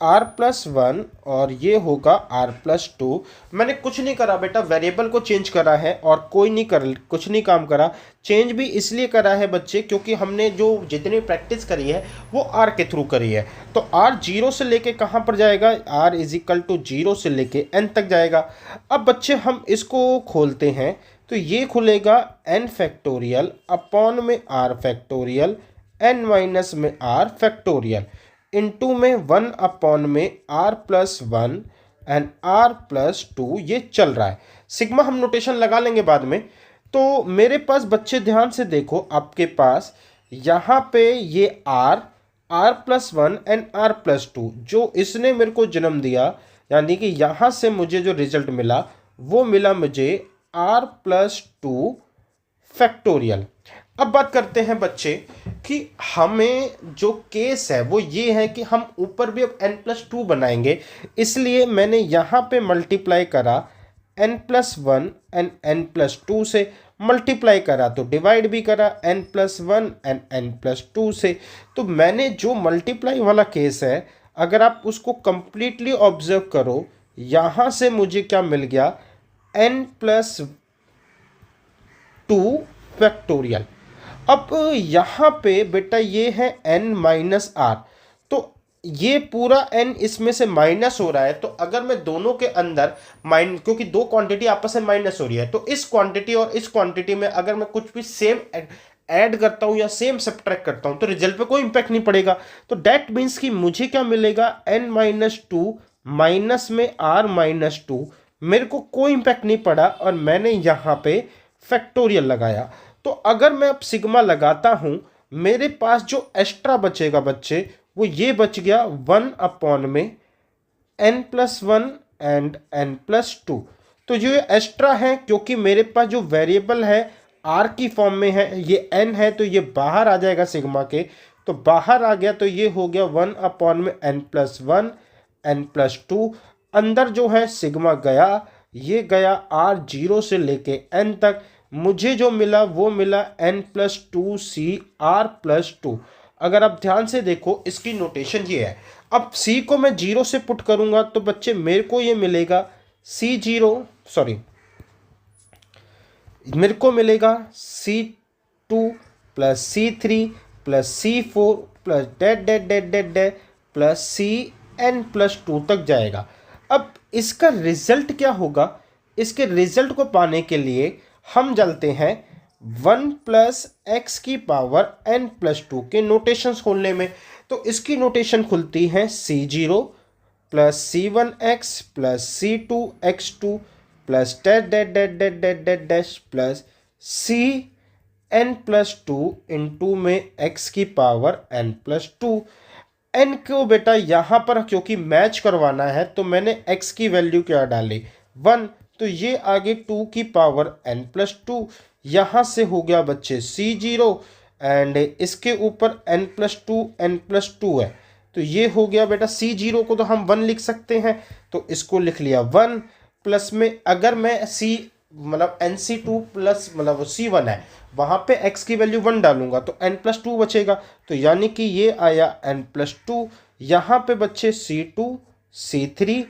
R+1 और ये होगा R+2। मैंने कुछ नहीं करा बेटा, वेरिएबल को चेंज करा है और कुछ नहीं काम करा। चेंज भी इसलिए करा है बच्चे क्योंकि हमने जो जितनी प्रैक्टिस करी है वो R के थ्रू करी है। तो R 0 से लेके कहाँ पर जाएगा, R = 0 से लेके n तक जाएगा। अब बच्चे हम इसको खोलते हैं, तो ये खुलेगा n फैक्टोरियल अपॉन में R फैक्टोरियल n माइनस में R फैक्टोरियल इंटू में 1 अपॉन में R+1 एंड R+2 ये चल रहा है। सिग्मा हम नोटेशन लगा लेंगे बाद में। तो मेरे पास बच्चे ध्यान से देखो, आपके पास यहाँ पे ये R+1 एंड R+2 जो इसने मेरे को जन्म दिया, यानी कि यहाँ से मुझे जो रिजल्ट मिला वो मिला मुझे R+2 फैक्टोरियल। अब बात करते हैं बच्चे कि हमें जो केस है वो ये है कि हम ऊपर भी अब n+2 बनाएंगे, इसलिए मैंने यहाँ पे मल्टीप्लाई करा n+1 एंड n+2 से, मल्टीप्लाई करा तो डिवाइड भी करा n+1 एंड n+2 से। तो मैंने जो मल्टीप्लाई वाला केस है, अगर आप उसको कंप्लीटली ऑब्जर्व करो, यहाँ से मुझे क्या मिल गया, n+2 फैक्टोरियल। अब यहाँ पे बेटा ये है n-r, तो ये पूरा n इसमें से माइनस हो रहा है। तो अगर मैं दोनों के अंदर क्योंकि दो क्वांटिटी आपस में माइनस हो रही है, तो इस क्वांटिटी और इस क्वांटिटी में अगर मैं कुछ भी सेम ऐड करता हूँ या सेम सब्ट्रैक्ट करता हूँ तो रिजल्ट पे कोई इंपैक्ट नहीं पड़ेगा। तो दैट मीन्स कि मुझे क्या मिलेगा, n-2 माइनस में R-2, मेरे को कोई इंपैक्ट नहीं पड़ा और मैंने यहाँ पे फैक्टोरियल लगाया। तो अगर मैं अब सिग्मा लगाता हूं, मेरे पास जो एक्स्ट्रा बचेगा बच्चे वो ये बच गया 1 अपॉन में n+1 एंड n+2। तो जो ये एक्स्ट्रा है, क्योंकि मेरे पास जो वेरिएबल है r की फॉर्म में है, ये n है, तो ये बाहर आ जाएगा सिग्मा के, तो बाहर आ गया, तो ये हो गया 1 अपॉन में n+1 n+2। अंदर जो है सिग्मा गया, ये गया R 0 से लेके n तक, मुझे जो मिला वो मिला n+2 R+2। अगर आप ध्यान से देखो इसकी नोटेशन ये है। अब C को मैं 0 से पुट करूंगा तो बच्चे मेरे को ये मिलेगा मेरे को मिलेगा C2 plus C3 plus C4 plus dead plus CN+2 तक जाएगा। अब इसका रिजल्ट क्या होगा, इसके रिजल्ट को पाने के लिए हम चलते हैं 1 + x⁻n + 2 के नोटेशंस खोलने में। तो इसकी नोटेशन खुलती है C0 plus C1x plus C2x2 plus dash plus CN+2 into में x⁻n + 2। n को बेटा यहाँ पर क्योंकि मैच करवाना है तो मैंने x की वैल्यू क्या डाली, 1, तो ये आगे 2⁻n + 2। यहाँ से हो गया बच्चे C0 एंड इसके ऊपर n+2 है, तो ये हो गया बेटा C0 को तो हम 1 लिख सकते हैं, तो इसको लिख लिया 1 प्लस में अगर मैं मतलब NC2 प्लस मतलब C1 है वहाँ पे x की वैल्यू 1 डालूंगा तो n+2 बचेगा, तो यानी कि ये आया n+2। यहाँ पे बच्चे C2 C3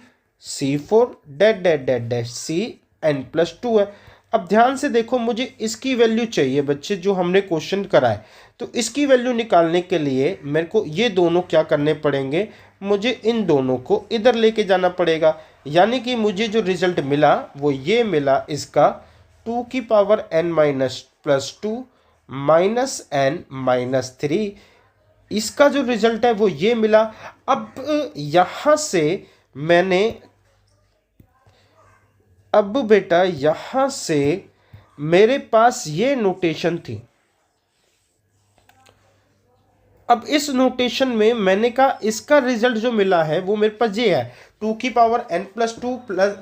C4 dash CN+2 है। अब ध्यान से देखो, मुझे इसकी वैल्यू चाहिए बच्चे जो हमने क्वेश्चन करा है, तो इसकी वैल्यू निकालने के लिए मेरे को ये दोनों क्या करने पड़ेंगे, मुझे इन दोनों को इधर लेके जाना पड़ेगा। यानी कि मुझे जो रिजल्ट मिला वो ये मिला, इसका 2⁻n + 2 -n - 3, इसका जो रिजल्ट है वो ये मिला। अब यहाँ से मैंने अब बेटा यहाँ से मेरे पास ये नोटेशन थी। अब इस नोटेशन में मैंने कहा इसका रिजल्ट जो मिला है वो मेरे पास ये है 2⁻n + 2 प्लस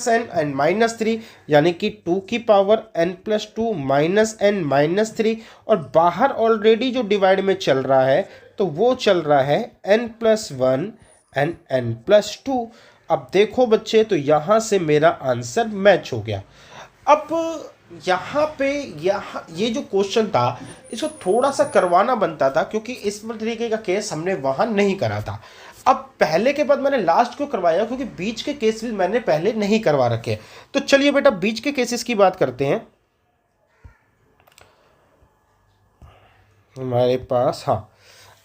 -n एंड -3, यानी कि 2⁻n + 2 -n - 3, और बाहर ऑलरेडी जो डिवाइड में चल रहा है तो वो चल रहा है n+1 एंड n+2। अब देखो बच्चे, तो यहाँ से मेरा आंसर मैच हो गया। अब यहाँ पे ये जो क्वेश्चन था इसको थोड़ा सा करवाना बनता था, क्योंकि इस तरीके का केस हमने वहाँ नहीं करा था। अब पहले के बाद मैंने लास्ट को करवाया, क्योंकि बीच के केस भी मैंने पहले नहीं करवा रखे। तो चलिए बेटा बीच के केसेस की बात करते हैं। हमारे पास, हाँ,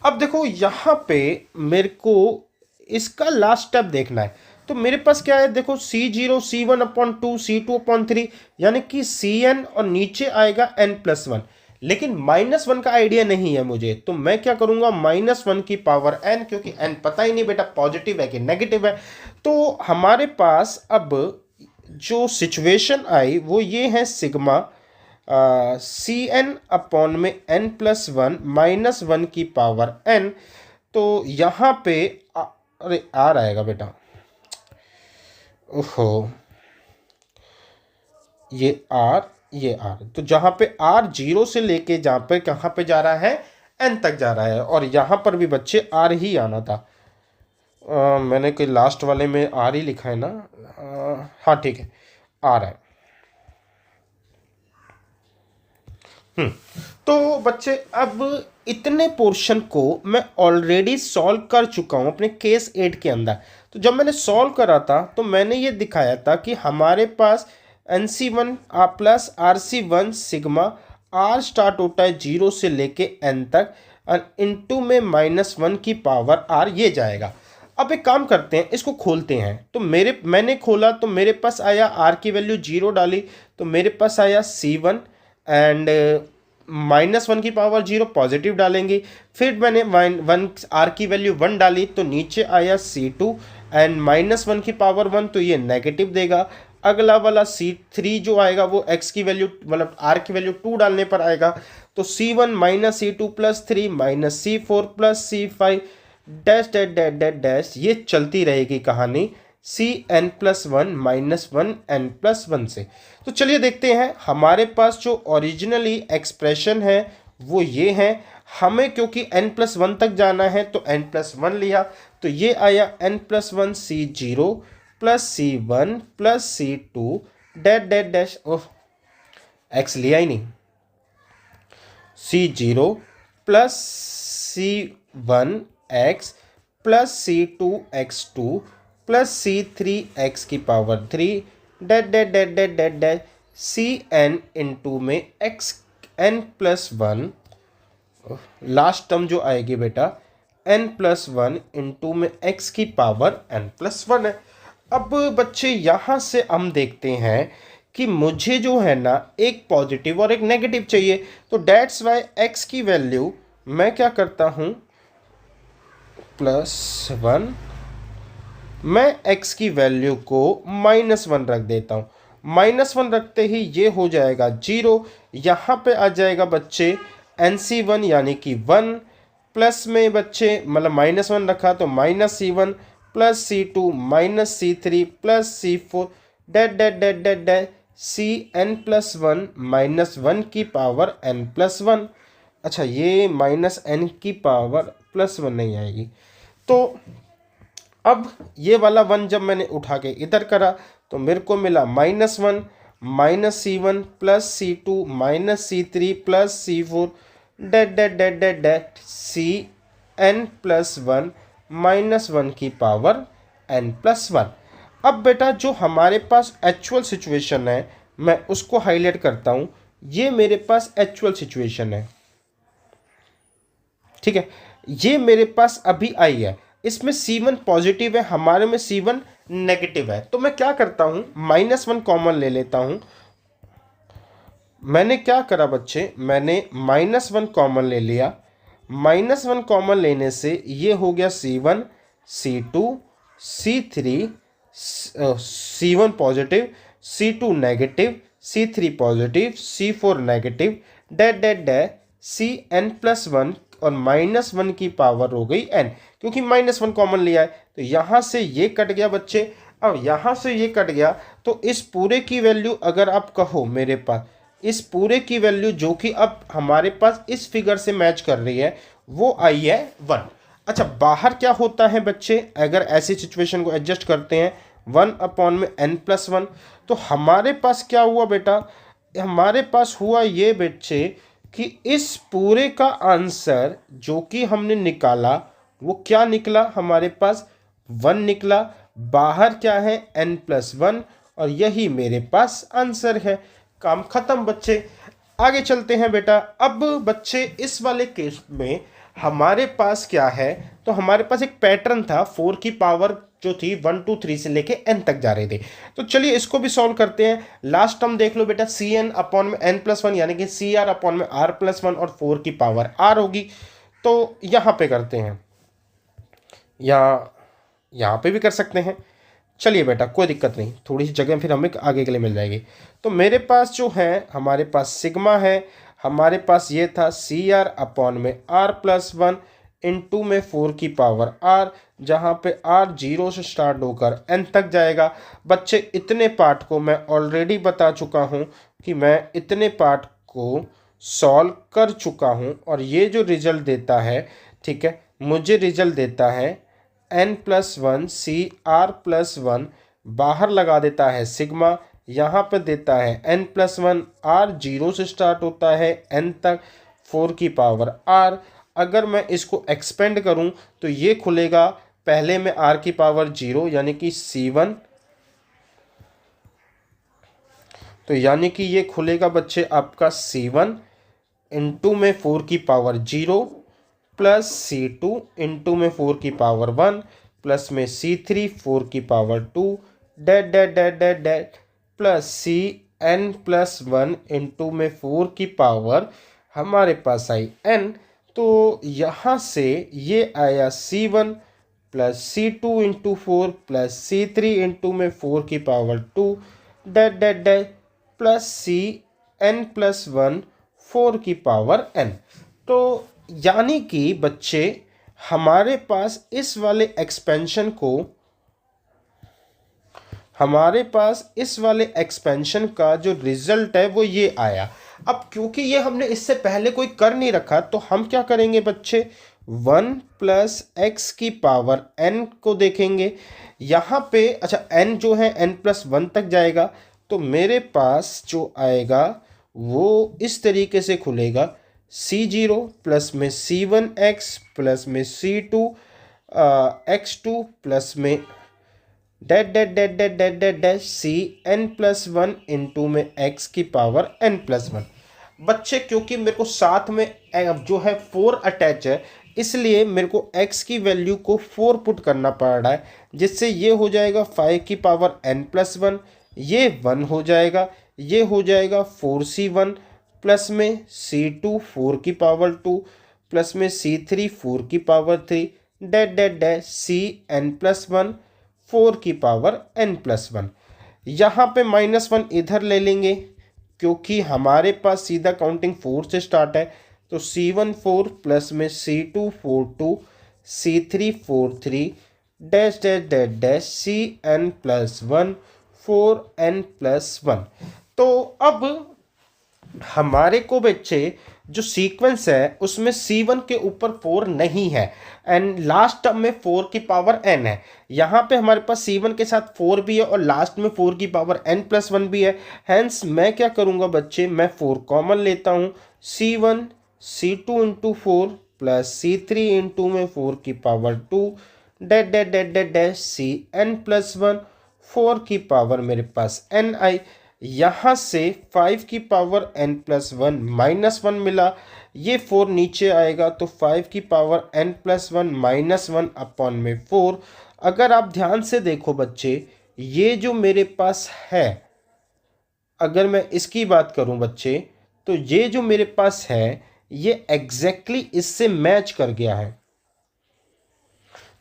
अब देखो यहाँ पे मेरे को इसका लास्ट स्टेप देखना है। तो मेरे पास क्या है, देखो C0 C1/2 C2/3, यानी कि Cn और नीचे आएगा n+1। लेकिन -1 का आइडिया नहीं है मुझे, तो मैं क्या करूंगा, -1 की पावर n, क्योंकि n पता ही नहीं बेटा पॉजिटिव है कि नेगेटिव है। तो हमारे पास अब जो सिचुएशन आई वो ये है, सिग्मा Cn में n+1 -1 की पावर n। तो यहाँ पे अरे R आएगा बेटा, ओहो, ये R, ये R। तो जहाँ पे R 0 से लेके जहाँ पे कहाँ पे जा रहा है, n तक जा रहा है, और यहाँ पर भी बच्चे R ही आना था। मैंने कोई लास्ट वाले में R ही लिखा है ना, हाँ ठीक है, R है। तो बच्चे अब इतने पोर्शन को मैं ऑलरेडी सॉल्व कर चुका हूँ अपने केस 8 के अंदर। तो जब मैंने सॉल्व करा था तो मैंने ये दिखाया था कि हमारे पास NC1 plus RC1 sigma R start होता है 0 से लेके n तक, और इनटू में -1 की पावर R ये जाएगा। अब एक काम करते हैं, इसको खोलते हैं। तो मैंने खोला तो मेरे पास आया R की वैल्यू 0 डाली, तो मेरे पास आया C1 एंड -1 की पावर 0 पॉजिटिव डालेंगे। फिर मैंने 1 R की वैल्यू 1 डाली, तो नीचे आया C2 एंड -1 की पावर 1, तो ये नेगेटिव देगा। अगला वाला C3 जो आएगा वो x की वैल्यू मतलब R की वैल्यू 2 डालने पर आएगा। तो C1 -C2 + 3 -C4 + C5 dash dash dash dash dash, ये चलती रहेगी कहानी Cn+1 -1 n+1 से। तो चलिए देखते हैं, हमारे पास जो ओरिजिनली एक्सप्रेशन है वो ये है। हमें क्योंकि n+1 तक जाना है तो n+1 लिया, तो ये आया n+1 C0 + C1 + C2 dash dash dash, oh x लिया ही नहीं, C0 + C1 x + C2 x2 + C3 x की power 3 dash dash dash dash dash dash Cn into में n+1, लास्ट टर्म जो आएगी बेटा n+1 इंटू में x की power n+1 है। अब बच्चे यहाँ से हम देखते हैं कि मुझे जो है ना एक पॉजिटिव और एक नेगेटिव चाहिए, तो डेट्स वाई x की वैल्यू मैं क्या करता हूँ, +1, मैं x की वैल्यू को -1 रख देता हूँ। -1 रखते ही ये हो जाएगा 0। यहाँ पे आ जाएगा बच्चे NC1 यानी कि 1, प्लस में बच्चे मतलब -1 रखा तो -C1 + C2 -C3 + C4 that dot dot dot that Cn+1 -1 की पावर n+1। अच्छा, ये -n की पावर +1 नहीं आएगी। तो अब ये वाला 1 जब मैंने उठा के इधर करा तो मेरे को मिला -1 -C1 + C2 -C3 + C4 that dot dot dot that Cn+1 -1 की पावर n+1। अब बेटा जो हमारे पास एक्चुअल सिचुएशन है मैं उसको हाईलाइट करता हूँ। ये मेरे पास एक्चुअल सिचुएशन है, ठीक है, ये मेरे पास अभी आई है। इसमें C1 पॉजिटिव है, हमारे में C1 नेगेटिव है। तो मैं क्या करता हूँ, -1 कॉमन ले लेता हूँ। मैंने क्या करा बच्चे, मैंने -1 कॉमन ले लिया। -1 कॉमन लेने से ये हो गया C1 C2 C3, C1 positive C2 negative C3 positive C4 negative that dot that Cn+1 और -1 की पावर हो गई n, क्योंकि -1 कॉमन लिया है। तो यहाँ से ये कट गया बच्चे। अब यहाँ से ये कट गया तो इस पूरे की वैल्यू अगर आप कहो मेरे पास, इस पूरे की वैल्यू जो कि अब हमारे पास इस फिगर से मैच कर रही है, वो आई है 1। अच्छा, बाहर क्या होता है बच्चे, अगर ऐसी सिचुएशन को एडजस्ट करते हैं 1/n+1, तो हमारे पास क्या हुआ बेटा, हमारे पास हुआ ये बच्चे कि इस पूरे का आंसर जो कि हमने निकाला वो क्या निकला, हमारे पास 1 निकला। बाहर क्या है, n+1, और यही मेरे पास आंसर है। काम खत्म बच्चे। आगे चलते हैं बेटा। अब बच्चे इस वाले केस में हमारे पास क्या है, तो हमारे पास एक पैटर्न था, 4 की पावर जो थी 1 2 3 से लेके n तक जा रहे थे। तो चलिए इसको भी सॉल्व करते हैं। लास्ट टर्म देख लो बेटा, cn/n+1 यानी कि cr/r+1 और 4 की पावर r होगी। तो यहाँ पे करते हैं, यहाँ पे भी कर सकते हैं। चलिए बेटा कोई दिक्कत नहीं, थोड़ी सी जगह फिर हमें आगे के लिए मिल जाएगी। तो मेरे पास जो है, हमारे पास सिग्मा है, हमारे पास ये था cr/r+1 इंटू में 4 की पावर r, जहाँ पे r 0 से स्टार्ट होकर n तक जाएगा। बच्चे इतने पार्ट को मैं ऑलरेडी बता चुका हूँ कि मैं इतने पार्ट को सॉल्व कर चुका हूँ, और ये जो रिजल्ट देता है, ठीक है, मुझे रिजल्ट देता है n+1 cr+1, बाहर लगा देता है सिग्मा, यहाँ पे देता है n+1, r 0 से स्टार्ट होता है n तक, 4 की पावर r। अगर मैं इसको एक्सपेंड करूँ तो ये खुलेगा, पहले में r की पावर 0 यानी कि c1, तो यानी कि ये खुलेगा बच्चे आपका c1 इंटू में 4 की पावर 0 प्लस c2 इंटू में 4 की पावर 1 प्लस में c3 4 की power 2 dot dot dot dot dot plus cn+1 into में 4 की पावर हमारे पास आई n। तो यहाँ से ये आया c1 plus c2 into 4 plus c3 into में 4 की power 2 dot dot dot plus cn+1 4 की पावर n। तो यानी कि बच्चे हमारे पास इस वाले एक्सपेंशन को, हमारे पास इस वाले एक्सपेंशन का जो रिजल्ट है वो ये आया। अब क्योंकि ये हमने इससे पहले कोई कर नहीं रखा, तो हम क्या करेंगे बच्चे, 1 प्लस एक्स की पावर n को देखेंगे यहाँ पे। अच्छा, n जो है n+1 तक जाएगा, तो मेरे पास जो आएगा वो इस तरीके से खुलेगा, c0 प्लस में c1x प्लस में c2 x2 प्लस में dot dot dot dot dot dot dot cn+1 into में x की पावर n+1। बच्चे क्योंकि मेरे को साथ में जो है 4 अटैच है, इसलिए मेरे को x की वैल्यू को 4 पुट करना पड़ रहा है, जिससे ये हो जाएगा 5 की पावर n+1, ये 1 हो जाएगा, ये हो जाएगा 4c1 प्लस में c2 4 की पावर 2 प्लस में c3 4 की power 3 date dot dot cn+1 4 की पावर n+1। यहाँ पे -1 इधर ले लेंगे क्योंकि हमारे पास सीधा काउंटिंग 4 से स्टार्ट है, तो c1 4 प्लस में c2 4 2 c3 4 3 dash dash dash dash cn+1 4n+1। तो अब हमारे को बच्चे जो सीक्वेंस है उसमें c1 के ऊपर 4 नहीं है, एंड लास्ट टर्म में 4 की पावर n है। यहाँ पे हमारे पास c1 के साथ 4 भी है और लास्ट में 4 की पावर n+1 भी है। हैंस मैं क्या करूँगा बच्चे, मैं 4 कॉमन लेता हूँ, c1 c2 into 4 plus c3 into में 4 की power 2 dot dot dot dot dot cn+1 4 की पावर मेरे पास n आई। यहाँ से 5 की पावर n+1 -1 मिला, ये 4 नीचे आएगा, तो 5 की पावर n+1 -1 अपॉन में 4। अगर आप ध्यान से देखो बच्चे, ये जो मेरे पास है, अगर मैं इसकी बात करूं बच्चे, तो ये जो मेरे पास है ये एग्जैक्टली इससे मैच कर गया है।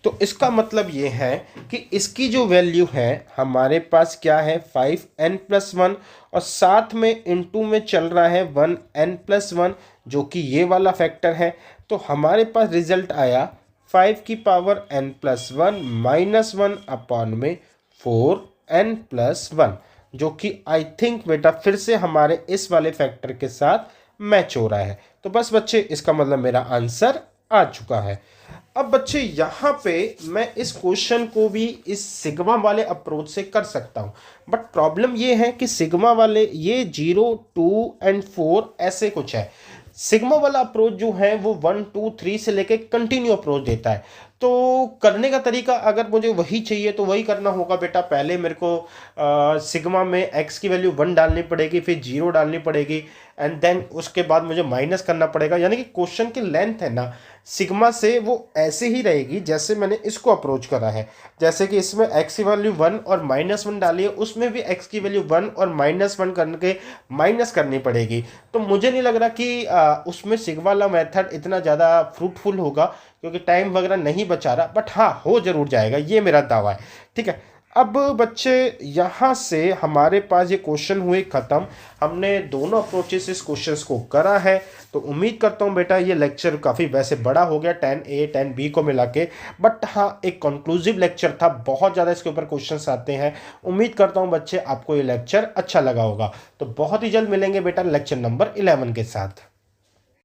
तो इसका मतलब ये है कि इसकी जो वैल्यू है हमारे पास क्या है, 5n+1, और साथ में इनटू में चल रहा है 1n+1 जो कि ये वाला फैक्टर है। तो हमारे पास रिजल्ट आया 5 की पावर n+1 -1 अपॉन में 4n+1, जो कि आई थिंक बेटा फिर से हमारे इस वाले फैक्टर के साथ मैच हो रहा है। तो बस बच्चे इसका मतलब मेरा आंसर आ चुका है। अब बच्चे यहाँ पे मैं इस क्वेश्चन को भी इस सिग्मा वाले अप्रोच से कर सकता हूँ, बट प्रॉब्लम ये है कि सिग्मा वाले ये 0 2 एंड 4 ऐसे कुछ है। सिग्मा वाला अप्रोच जो है वो 1 2 3 से लेके कंटिन्यू अप्रोच देता है। तो करने का तरीका अगर मुझे वही चाहिए तो वही करना होगा बेटा। पहले मेरे को सिग्मा में x की वैल्यू 1 डालनी पड़ेगी, फिर 0 डालनी पड़ेगी, एंड देन उसके बाद मुझे माइनस करना पड़ेगा। यानी कि क्वेश्चन की लेंथ है ना सिग्मा से वो ऐसे ही रहेगी जैसे मैंने इसको अप्रोच करा है। जैसे कि इसमें x की वैल्यू 1 और -1 डाली है, उसमें भी x की वैल्यू 1 और -1 करके माइनस करनी पड़ेगी। तो मुझे नहीं लग रहा कि उसमें सिग्मा वाला मेथड इतना ज़्यादा फ्रूटफुल होगा, क्योंकि टाइम वगैरह नहीं बचा रहा। बट हाँ, हो जरूर जाएगा, ये मेरा दावा है। ठीक है, अब बच्चे यहाँ से हमारे पास ये क्वेश्चन हुए ख़त्म। हमने दोनों अप्रोचेस इस क्वेश्चंस को करा है। तो उम्मीद करता हूँ बेटा ये लेक्चर काफ़ी वैसे बड़ा हो गया 10A 10B को मिला के, बट हाँ एक कंक्लूसिव लेक्चर था। बहुत ज़्यादा इसके ऊपर क्वेश्चंस आते हैं। उम्मीद करता हूँ बच्चे आपको ये लेक्चर अच्छा लगा होगा। तो बहुत ही जल्द मिलेंगे बेटा लेक्चर नंबर 11 के साथ।